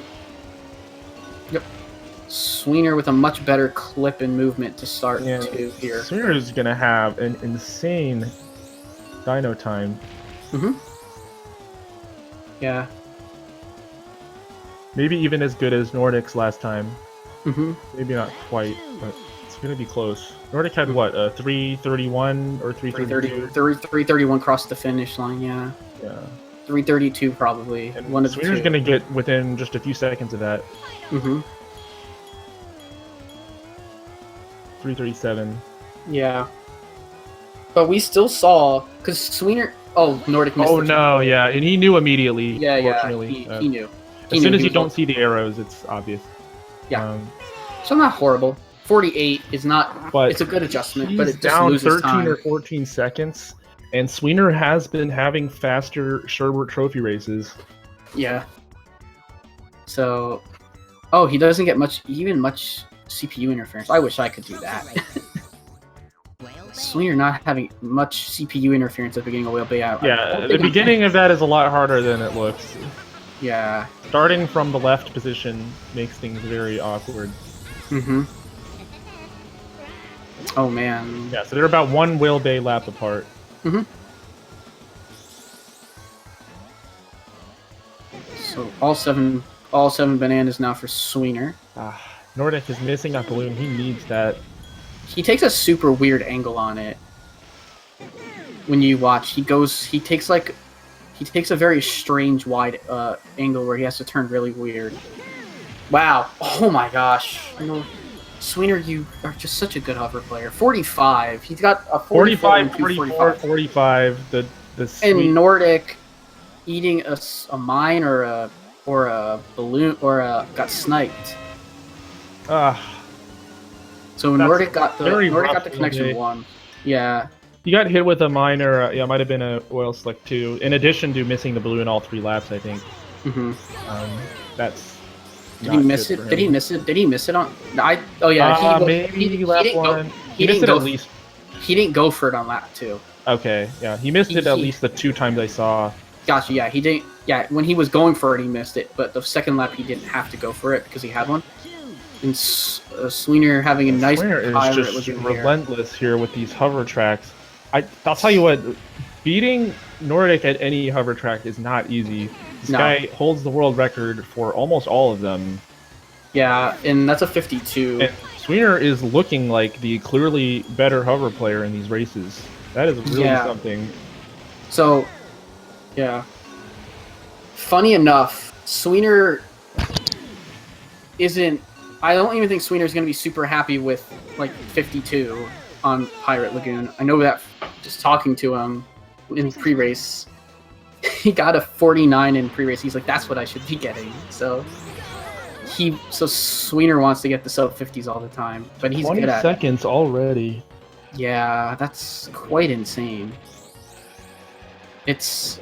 Yep. Sweener with a much better clip and movement to start too here. Sweener is going to have an insane dyno time. Mm-hmm. Yeah. Maybe even as good as Nordic's last time. Mm-hmm. Maybe not quite, but it's gonna be close. Nordic had what, 3:31 or 3:32? 3:31 crossed the finish line. Yeah. Yeah. 3:32 probably. And one of the Sweener's two. gonna get within just a few seconds of that. Mm-hmm. 3:37. Yeah. But we still saw, because Sweener... Oh, Nordic missed. Oh no, yeah, and he knew immediately. Yeah, fortunately. he knew. As soon as you don't see the arrows, it's obvious. Yeah. So not horrible. 48 is not... But it's a good adjustment, he's but it just down loses 13 time. or 14 seconds, and Sweener has been having faster Sherbert Trophy races. Yeah. So... Oh, he doesn't get much CPU interference. I wish I could do that. Sweener not having much CPU interference at the beginning of Whale Bay. Yeah, the beginning of that is a lot harder than it looks. Yeah. Starting from the left position makes things very awkward. Mm-hmm. Oh, man. Yeah, so they're about one Whale Bay lap apart. Mm-hmm. So all seven bananas now for Sweener. Nordic is missing that balloon. He needs that. He takes a super weird angle on it. When you watch, he takes a very strange wide angle where he has to turn really weird. Wow. Oh my gosh. Sweener, you are just such a good hover player. 45. He's got a 45, 44, 45. The and Nordic eating a mine or a balloon got sniped. So Nordic got the connection one. Yeah. He got hit with a mine or it might have been a oil slick too. In addition to missing the balloon all 3 laps, I think. Mm-hmm. That's. Did he miss it? Did he miss it? Did he miss it on? Oh yeah. Maybe lap 1. He missed it at least. He didn't go for it on lap 2. Okay. Yeah. He missed it at least the 2 times I saw. Gotcha. Yeah. He didn't. Yeah. When he was going for it, he missed it. But the second lap, he didn't have to go for it because he had one. And Sweener having a nice Sweener is just relentless here with these hover tracks. I'll tell you what, beating Nordic at any hover track is not easy. This guy holds the world record for almost all of them. Yeah, and that's a 52. And Sweener is looking like the clearly better hover player in these races. That is really something. So, yeah. Funny enough, Sweener isn't... I don't even think Sweener is going to be super happy with, like, 52 on Pirate Lagoon. I know that just talking to him in pre-race. He got a 49 in pre-race. He's like, that's what I should be getting. So Sweener wants to get the sub-50s all the time. But he's good at 20 seconds already. Yeah, that's quite insane. It's,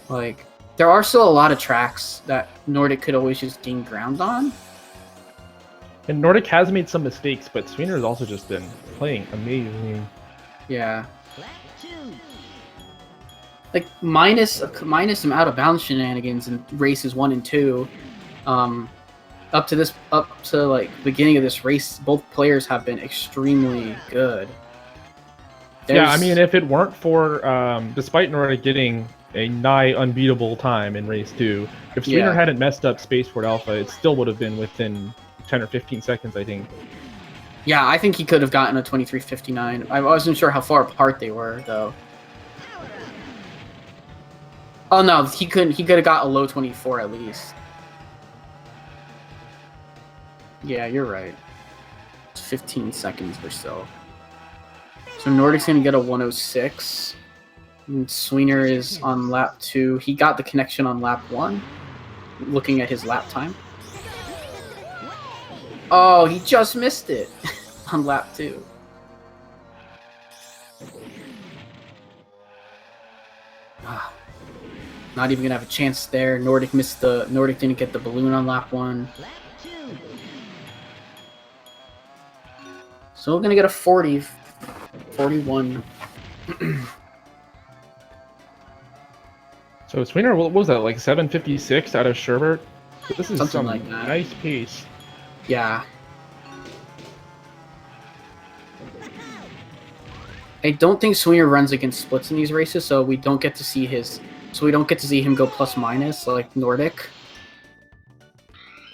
like... There are still a lot of tracks that Nordic could always just gain ground on. And Nordic has made some mistakes, but Sweener has also just been playing amazing. Yeah. Like minus some out of bounds shenanigans in races 1 and 2, up to like beginning of this race, both players have been extremely good. Yeah, I mean, if it weren't for despite Nordic getting a nigh unbeatable time in race 2, if Sweener hadn't messed up Spaceport Alpha, it still would have been within 10 or 15 seconds, I think. Yeah, I think he could have gotten a 23:59. I wasn't sure how far apart they were, though. Oh no, he couldn't. He could have got a low 24 at least. Yeah, you're right. It's 15 seconds or so. So Nordic's gonna get a 106. And Sweener is on lap 2. He got the connection on lap 1. Looking at his lap time. Oh, he just missed it on lap 2. Not even gonna have a chance there. Nordic didn't get the balloon on lap 1. So we're gonna get a 40, 41. So Sweener, what was that, like 756 out of Sherbert? This is something like that. Nice pace. Yeah. I don't think Sweener runs against splits in these races, so we don't get to see him go plus minus like Nordic.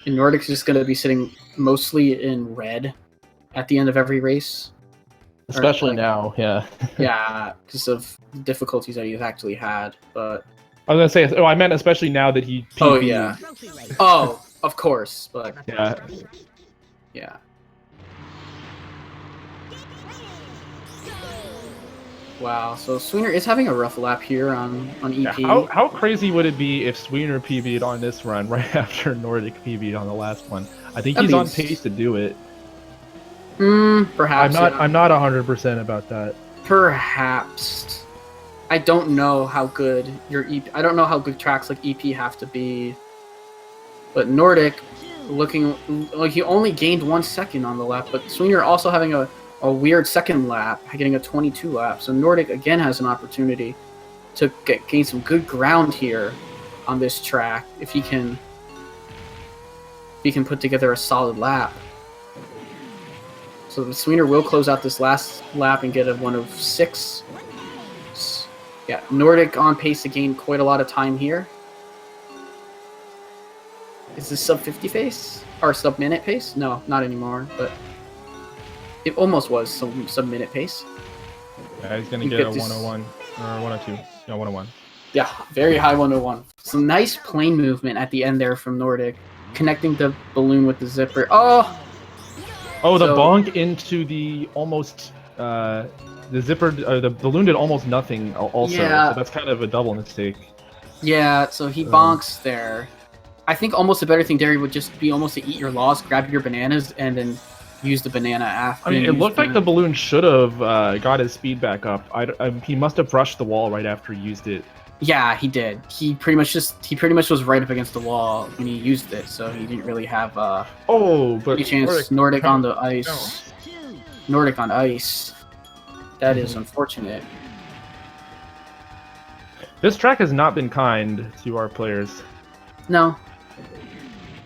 And Nordic's just going to be sitting mostly in red at the end of every race. Especially now, yeah. Yeah, because of the difficulties that he's actually had. But I was gonna say, I meant especially now that he. Oh yeah. Oh, of course, but yeah. Yeah. Wow, so Sweener is having a rough lap here on EP. Yeah, how crazy would it be if Sweener PB'd on this run right after Nordic PB'd on the last one? I think he's on pace to do it. Perhaps. I'm not 100% about that. Perhaps. I don't know how good your EP. I don't know how good tracks like EP have to be. But Nordic, looking like he only gained 1 second on the lap, but Sweener also having a weird second lap, getting a 22 lap. So Nordic again has an opportunity to gain some good ground here on this track if he can put together a solid lap. So the Sweener will close out this last lap and get a 1:06. Yeah, Nordic on pace to gain quite a lot of time here. Is this sub 50 pace? Or sub minute pace? No, not anymore, but it almost was some sub minute pace. Yeah, he's gonna get a 101 or 102. Yeah, 101. Yeah, very high 101. Some nice plane movement at the end there from Nordic, connecting the balloon with the zipper. Oh, the bonk into the almost the zipper. The balloon did almost nothing. Also, yeah. So that's kind of a double mistake. Yeah, so he bonks there. I think almost a better thing, Derry, would just be almost to eat your loss, grab your bananas, and then use the banana after. I mean, it looked like the balloon should have got his speed back up. He must have brushed the wall right after he used it. Yeah, he did. He pretty much was right up against the wall when he used it, so he didn't really have any chance. Nordic on the ice. Nordic on ice. That is unfortunate. This track has not been kind to our players. No.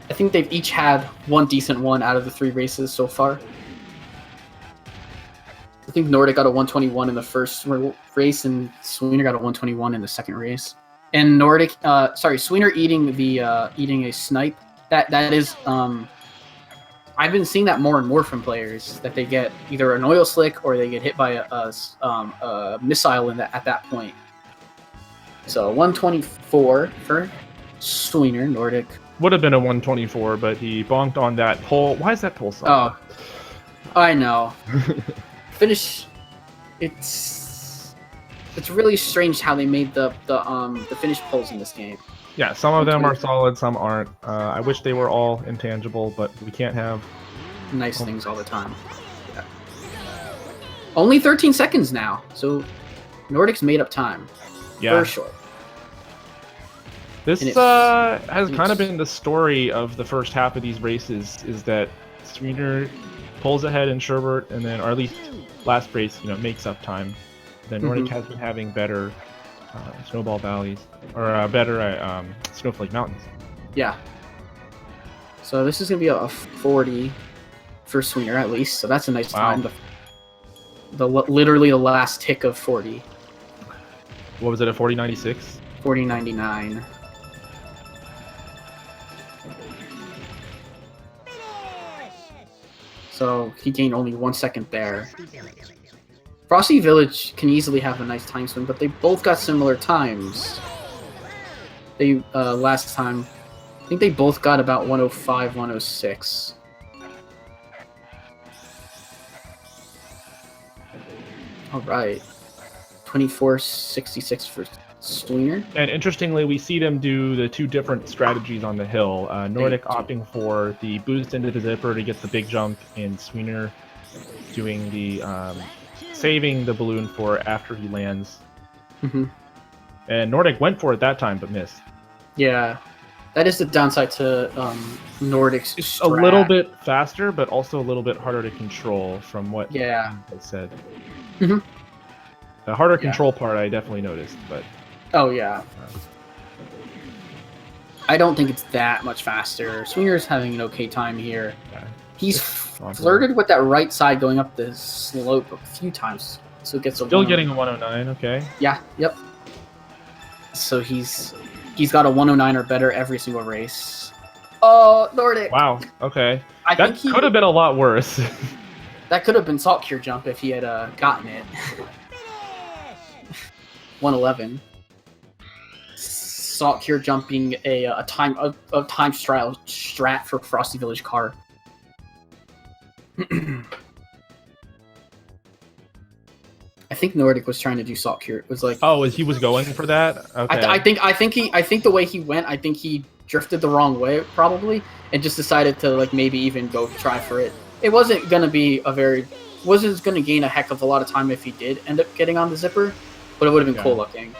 I think they've each had one decent one out of the 3 races so far. I think Nordic got a 121 in the first race, and Sweener got a 121 in the second race. And Sweener eating a snipe. That is I've been seeing that more and more from players, that they get either an oil slick or they get hit by a missile at that point. So 124 for Sweener. Nordic would have been a 124, but he bonked on that pole. Why is that pole so? Oh, I know. Finish. It's really strange how they made the finish poles in this game. Yeah, some of them are solid, some aren't. I wish they were all intangible, but we can't have nice things all the time. Yeah. Only 13 seconds now, so Nordic's made up time. Yeah. For sure. This has kind of been the story of the first half of these races, is that Sweener pulls ahead in Sherbert, and then, or at least last race, makes up time. Then Nordic has been having better snowball valleys, or better snowflake mountains. Yeah. So this is going to be a 40 for Sweener at least, so that's a nice time. Literally the last tick of 40. What was it, a 40.96? 40.99. So he gained only 1 second there. Frosty Village can easily have a nice time swing, but they both got similar times. They last time, I think they both got about 105, 106. All right, 24.66 for Sweener. And interestingly, we see them do the 2 different strategies on the hill. Nordic opting for the boost into the zipper to get the big jump, and Sweener doing the saving the balloon for after he lands. And Nordic went for it that time, but missed. Yeah, that is the downside to Nordic's It's a little bit faster, but also a little bit harder to control from what I said. The harder control part I definitely noticed, but... Oh, yeah. I don't think it's that much faster. Sweener's having an okay time here. Yeah. He's flirted with that right side going up the slope a few times, so it gets a still getting a 109. Okay. Yeah. Yep. So he's got a 109 or better every single race. Oh, Nordic. Wow. Okay. I That think could have been a lot worse. That could have been Salt Cure Jump if he had gotten it. 111. Salt Cure Jump being a time trial strat for Frosty Village car. I think Nordic was trying to do Salt Cure. It was like, oh, he was going for that. Okay. I think the way he went, I think he drifted the wrong way probably, and just decided to like maybe even go try for it. It wasn't gonna be wasn't gonna gain a heck of a lot of time if he did end up getting on the zipper, but it would have been cool looking.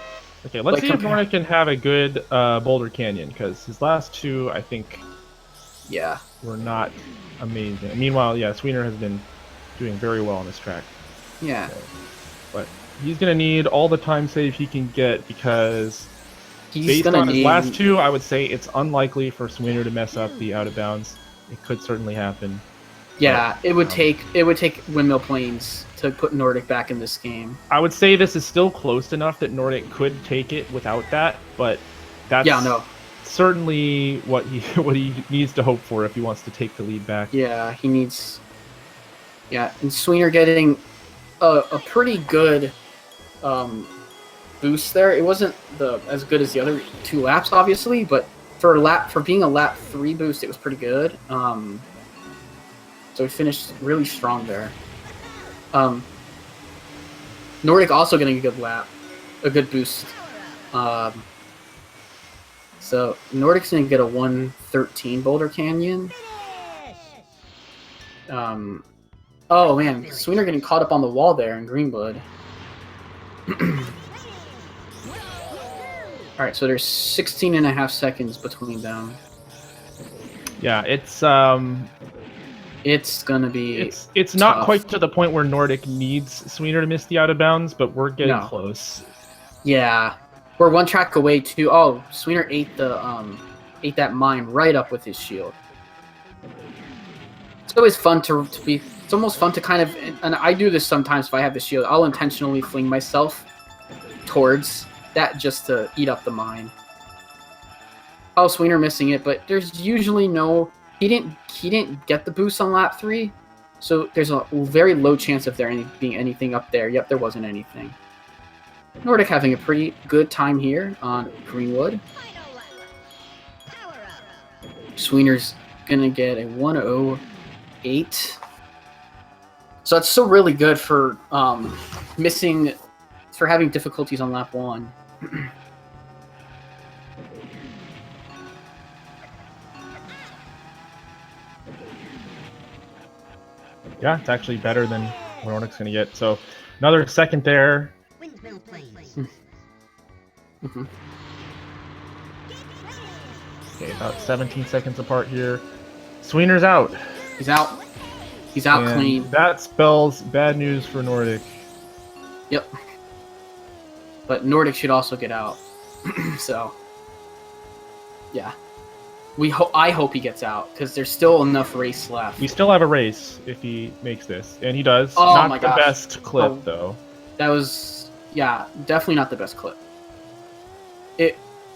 Okay, let's see if Nordic can have a good Boulder Canyon, because his last two, I think, were not amazing. Meanwhile, Sweener has been doing very well on this track. Yeah. So, but he's going to need all the time save he can get, because based on his last two, I would say it's unlikely for Sweener to mess up the out of bounds. It could certainly happen. Yeah, but, it would take Windmill Plains to put Nordic back in this game. I would say this is still close enough that Nordic could take it without that, but that's certainly what he needs to hope for if he wants to take the lead back. Yeah, he needs. Yeah, and Sweener getting a pretty good boost there. It wasn't as good as the other 2 laps, obviously, but for being a lap 3 boost, it was pretty good. So he finished really strong there. Nordic also getting a good boost. So Nordic's gonna get a 113 Boulder Canyon. Oh man, Sweener getting caught up on the wall there in Greenwood. Alright, so there's 16.5 seconds between them. Yeah, it's gonna be it's not quite to the point where Nordic needs Sweener to miss the out of bounds, but we're getting close. Yeah. We're 1 track away too. Oh, Sweener ate that mine right up with his shield. It's always fun it's almost fun to kind of, and I do this sometimes if I have the shield, I'll intentionally fling myself towards that just to eat up the mine. Oh, Sweener missing it, but there's usually no, he didn't get the boost on lap 3, so there's a very low chance of there being anything up there. Yep, there wasn't anything. Nordic having a pretty good time here on Greenwood. Sweener's gonna get a 108. So that's still really good for having difficulties on lap 1. Yeah, it's actually better than what Nordic's gonna get. So another second there. Okay, about 17 seconds apart here. Sweener's out. He's out. He's out clean. That spells bad news for Nordic. Yep. But Nordic should also get out. So, yeah. I hope he gets out, because there's still enough race left. We still have a race if he makes this, and he does. Oh, not my the gosh. best clip, though. That was, yeah, definitely not the best clip.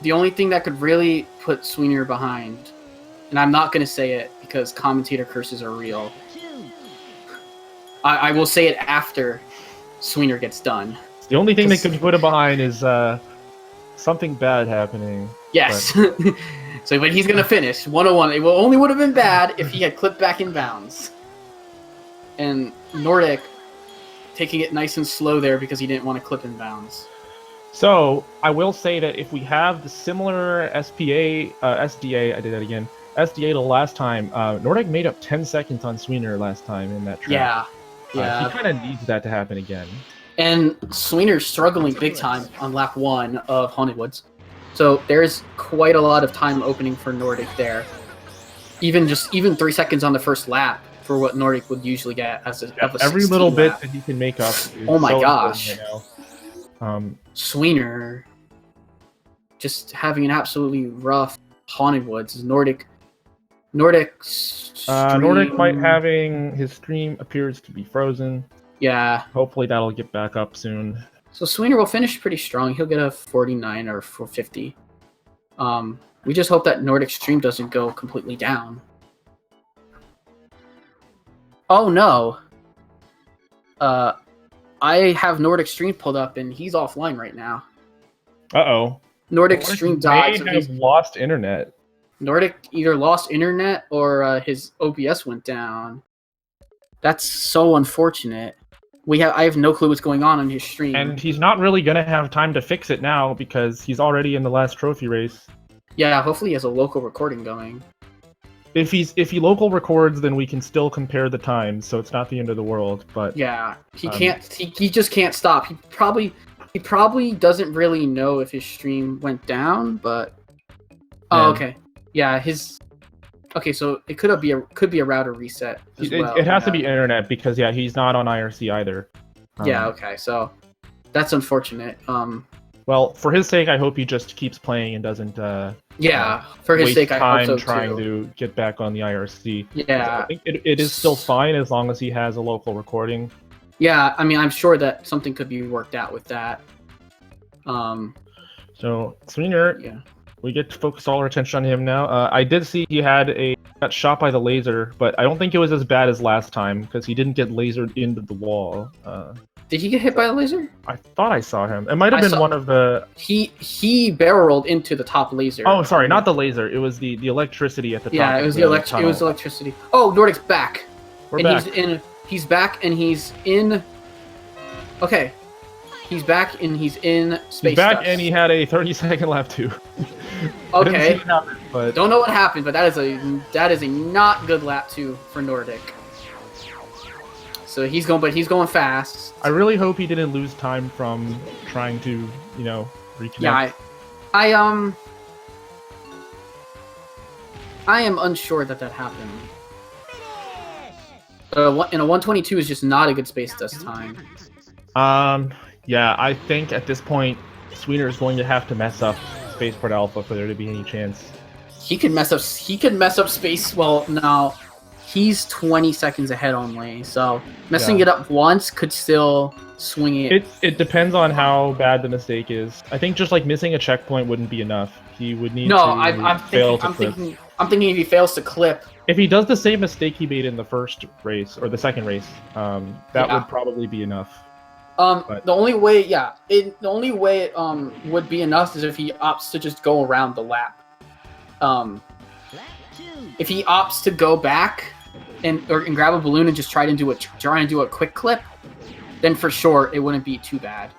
The only thing that could really put Sweener behind, and I'm not going to say it because commentator curses are real. I will say it after Sweener gets done. The only thing that could put him behind is something bad happening. Yes. So, but he's going to finish 101. It only would have been bad if he had clipped back in bounds. And Nordic taking it nice and slow there because he didn't want to clip in bounds. So, I will say that if we have the similar SDA, I did that again, SDA to last time, Nordic made up 10 seconds on Sweener last time in that track. Yeah. He kind of needs that to happen again. And Sweener's struggling big time on lap 1 of Haunted Woods. So there's quite a lot of time opening for Nordic there. Even 3 seconds on the first lap for what Nordic would usually get as a every little bit that he can make up is oh my gosh. Right now. Sweener just having an absolutely rough Haunted Woods. Nordic might having his stream appears to be frozen. Yeah. Hopefully that'll get back up soon. So Sweener will finish pretty strong. He'll get a 49 or 450. We just hope that Nordic stream doesn't go completely down. Oh no. I have Nordic stream pulled up and he's offline right now. Uh-oh. Nordic stream died. May have lost internet. Nordic either lost internet or his OBS went down. That's so unfortunate. I have no clue what's going on his stream. And he's not really gonna have time to fix it now because he's already in the last trophy race. Yeah, hopefully he has a local recording going. If he local records, then we can still compare the times, so it's not the end of the world. But yeah, he can't. He just can't stop. He probably doesn't really know if his stream went down, but oh, okay, yeah, okay, so it could be a router reset as well. It has to be internet because he's not on IRC either. Yeah, okay, so that's unfortunate. Well, for his sake, I hope he just keeps playing and doesn't. For his sake, I hope so trying to get back on the IRC. Yeah, I think it is still fine as long as he has a local recording. Yeah, I mean, I'm sure that something could be worked out with that. So Sweener, we get to focus all our attention on him now. I did see he got shot by the laser, but I don't think it was as bad as last time because he didn't get lasered into the wall. Did he get hit by the laser? I thought I saw him. It might have been one of the... He barrel rolled into the top laser. Oh, sorry, not the laser. It was the electricity at the top. Yeah, it was it was electricity. Oh, Nordic's back. We're back. He's back and he's in... Okay. He's back and he's in space. He's back dust. and he had a 30-second lap too. Okay. Happen, but... Don't know what happened, but that is a not good lap 2 for Nordic. So he's going fast. I really hope he didn't lose time from trying to, reconnect. Yeah, I am unsure that happened. In a 122 is just not a good space dust time. Yeah, I think at this point, Sweener is going to have to mess up Spaceport Alpha for there to be any chance. He could mess up space. Well, no. He's 20 seconds ahead only, so messing it up once could still swing it. It depends on how bad the mistake is. I think just like missing a checkpoint wouldn't be enough. He would need I'm thinking if he fails to clip. If he does the same mistake he made in the first race or the second race, that would probably be enough. The only way it would be enough is if he opts to just go around the lap. If he opts to go back and grab a balloon and just try and do a quick clip, then for sure it wouldn't be too bad.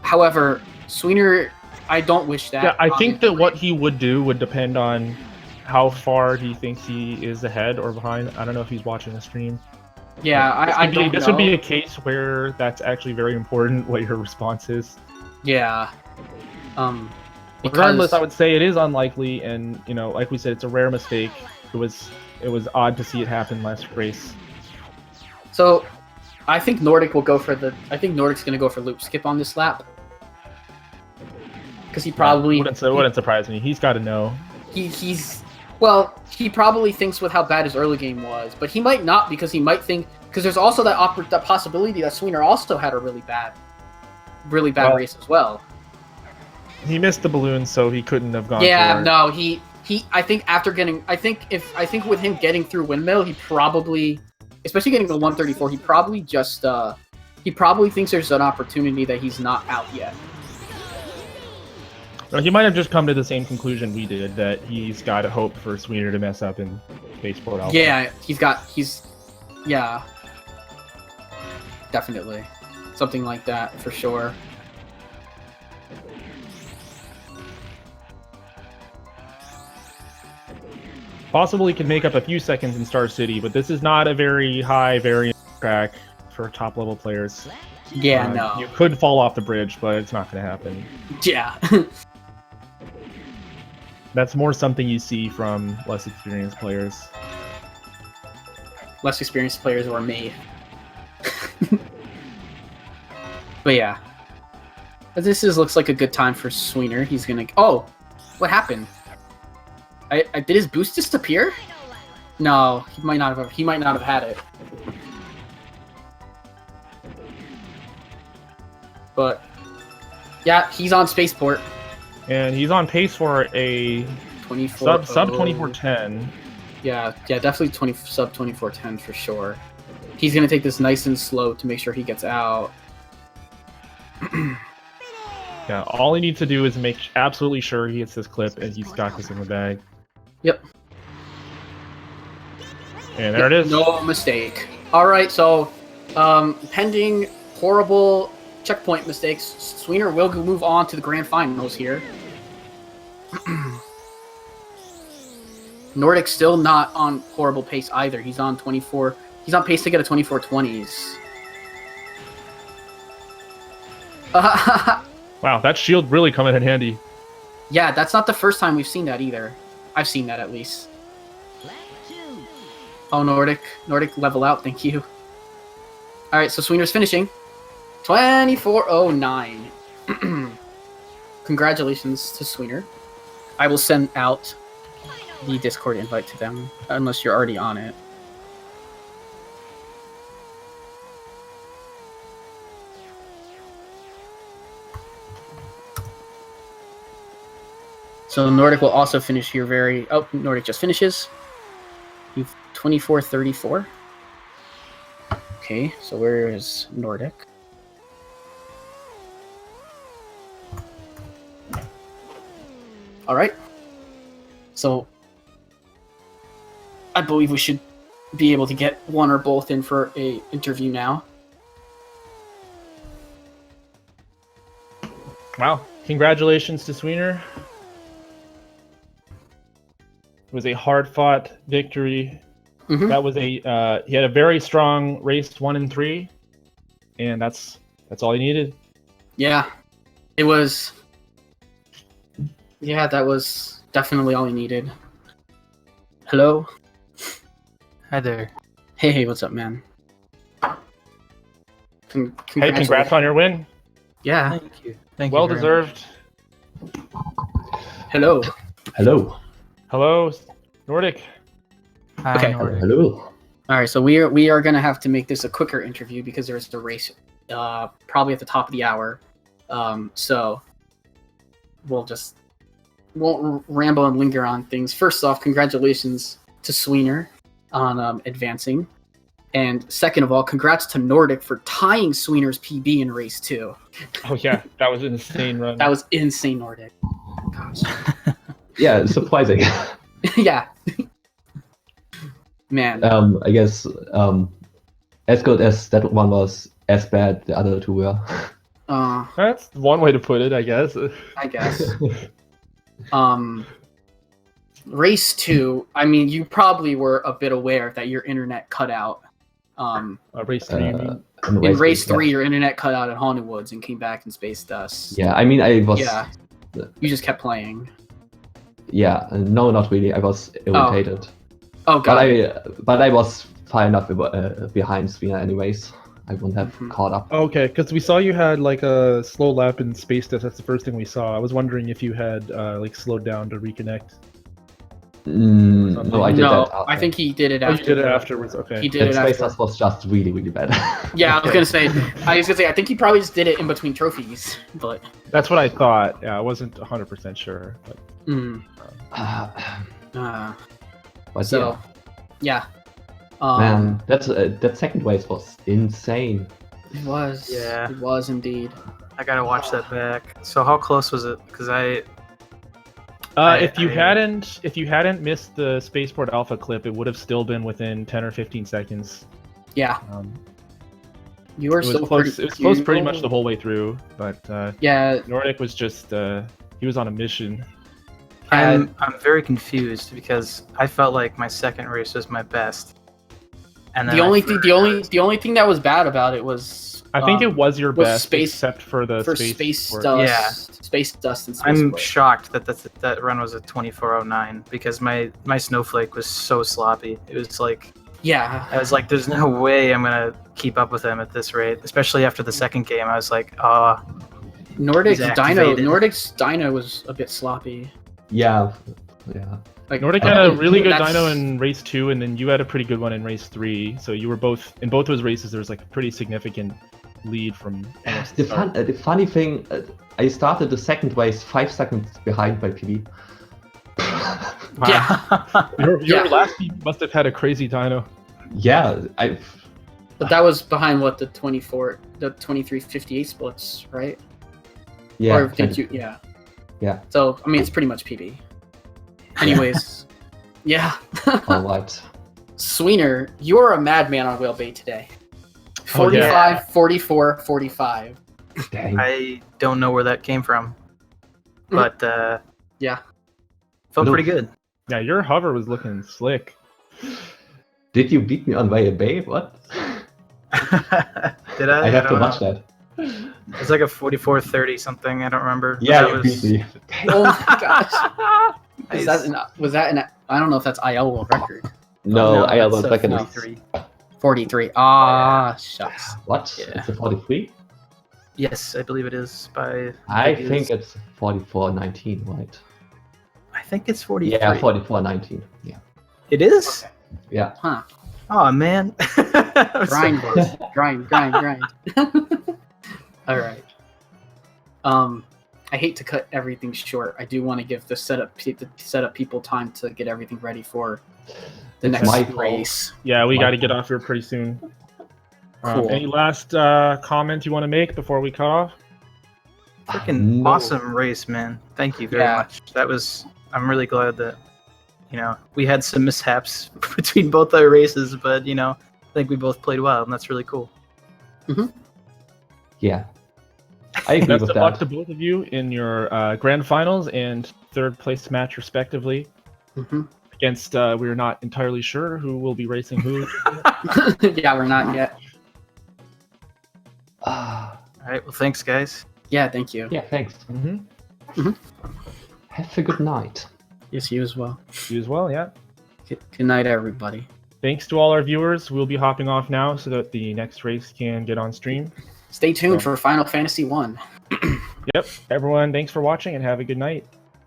However, Sweener, I don't wish that. Yeah, I think that what he would do would depend on how far he thinks he is ahead or behind. I don't know if he's watching the stream. Yeah, this would be a case where that's actually very important what your response is. Yeah. Regardless, I would say it is unlikely, and like we said, it's a rare mistake. It was odd to see it happen last race. So, I think Nordic will go for I think Nordic's gonna go for loop skip on this lap, because he probably wouldn't surprise me. He's got to know. He probably thinks with how bad his early game was, but he might not because there's also that possibility that Sweener also had a really bad race as well. He missed the balloon, so he couldn't have gone. Yeah, no, I think with him getting through windmill, he probably, especially getting to 134, he probably thinks there's an opportunity that he's not out yet. He might have just come to the same conclusion we did, that he's got to hope for Sweener to mess up in Spaceport Alpha. Yeah, definitely. Something like that, for sure. Possibly could make up a few seconds in Star City, but this is not a very high variance track for top-level players. Yeah, no. You could fall off the bridge, but it's not going to happen. Yeah. That's more something you see from less experienced players. Less experienced players or me. But yeah. Looks like a good time for Sweener. He's gonna... Oh! What happened? Did his boost disappear? No, he might not have had it. But yeah, he's on spaceport. And he's on pace for a 24 sub 24:10. Yeah, definitely sub 24:10 for sure. He's gonna take this nice and slow to make sure he gets out. Yeah, all he needs to do is make absolutely sure he hits this clip and he's got this in the bag. Yep. And there it is. No mistake. All right, so pending horrible checkpoint mistakes, Sweener will move on to the grand finals here. Nordic still not on horrible pace either. He's on 24. He's on pace to get a 24:20s. Wow, that shield really coming in handy. Yeah, that's not the first time we've seen that either. I've seen that at least. Oh, Nordic level out, thank you. All right, so Sweener's finishing 24:09. Congratulations to Sweener. I will send out the Discord invite to them, unless you're already on it. So Nordic will also finish here very... Oh, Nordic just finishes. You've 24:34. Okay, so where is Nordic? All right. So I believe we should be able to get one or both in for a interview now. Wow, congratulations to Sweener. It was a hard-fought victory. Mm-hmm. That was he had a very strong race 1 and 3, and that's all he needed. Yeah, it was. Yeah, that was definitely all he needed. Hello. Hi there. Hey, what's up, man? Hey, congrats on your win. Yeah. Thank you. Thank well you. deserved. Hello. Hello. Hello, Nordic. Hi, Okay. Nordic. Hello. All right, so we are gonna have to make this a quicker interview because there's the race, probably at the top of the hour. So we'll just won't ramble and linger on things. First off, congratulations to Sweener on advancing, and second of all, congrats to Nordic for tying Sweener's PB in race 2. Oh yeah, that was an insane run. That was insane, Nordic. Gosh. Yeah, surprising. Yeah. Man. I guess as good as that one was, as bad the other two were. That's one way to put it, I guess. I guess. Race 2, I mean, you probably were a bit aware that your internet cut out. Race 3, you mean? In race 3, your internet cut out at Haunted Woods and came back in Space Dust. Yeah, I mean, I was. Yeah. You just kept playing. Yeah, no, not really. I was irritated. Oh god. But I was far enough behind Sweener anyways. I wouldn't have caught up. Okay, because we saw you had like a slow lap in Space Dust. That's the first thing we saw. I was wondering if you had like slowed down to reconnect. No, I did that. I think he did it Oh, after. you did it afterwards. Okay. He did it Space after. Dust was just really, really bad. Yeah, I was gonna say. I think he probably just did it in between trophies, but. That's what I thought. Yeah, I wasn't 100% sure. But... But So, yeah. Man, that second race was insane. It was. Yeah. It was indeed. I gotta watch that back. So how close was it? Because if you hadn't missed the Spaceport Alpha clip, it would have still been within 10 or 15 seconds. Yeah. You were It was still close. It was close pretty much the whole way through, but Yeah. Nordic was just he was on a mission. I'm very confused because I felt like my second race was my best. And then The only thing that was bad about it was I think it was your was best, space- except for the Space Sport. Dust. Yeah. Space Dust and Space I'm Sport. shocked that run was a 24:09 because my snowflake was so sloppy. It was like Yeah. I was like, there's no way I'm gonna keep up with him at this rate. Especially after the second game, I was like, Nordic's He's dyno. activated. Nordic's dyno was a bit sloppy. Yeah. Like Nordic had a really good that's- dyno in race 2, and then you had a pretty good one in race 3. So you were both in both those races. There was like a pretty significant lead from. The funny thing, I started the second race 5 seconds behind by PB. Wow. Yeah. Your last PB must have had a crazy dyno. Yeah, But that was behind what the 2358 splits, right? yeah. Or did you? Yeah. Yeah. So I mean, it's pretty much PB. Anyways, yeah. All right. Sweener, you're a madman on wheelbait today. 45, 44, 45. Dang. I don't know where that came from, but Yeah. felt pretty good. Yeah, your hover was looking slick. Did you beat me on Way Bay? What? Did I? I have to don't watch know. that. It's like a 44-30 something. I don't remember. Yeah, That you beat me. Oh my gosh. Nice. Was that an? I don't know if that's IL world record. No, I that's was a second. 43. 43. Ah, shucks. What? Yeah. It's a 43? Yes, I believe it is by. I Biggs. think it's 44-19, right? I think it's 43. Yeah, 44-19. Yeah. It is. Yeah. Huh. Oh man. I'm so Grind, close. boys. grind. All right. I hate to cut everything short. I do want to give the setup people time to get everything ready for the It's next my fault. race. Yeah, we My- got to get off here pretty soon. Cool. Any last comments you want to make before we cut off? Freaking No. awesome race, man. Thank you very Yeah. much. I'm really glad that, we had some mishaps between both our races, but, I think we both played well, and that's really cool. Yeah. I agree Best with of luck to that. both of you in your grand finals and third place match respectively. Mhm. Against, we're not entirely sure who will be racing who. Yeah, we're not yet. Ah, All right, well, thanks, guys. Yeah, thank you. yeah, thanks. Mm-hmm. Have a good night. Yes, you as well. You as well, yeah. Good night, everybody. Thanks to all our viewers. We'll be hopping off now so that the next race can get on stream. Stay tuned for Final Fantasy 1. Yep. Everyone, thanks for watching and have a good night.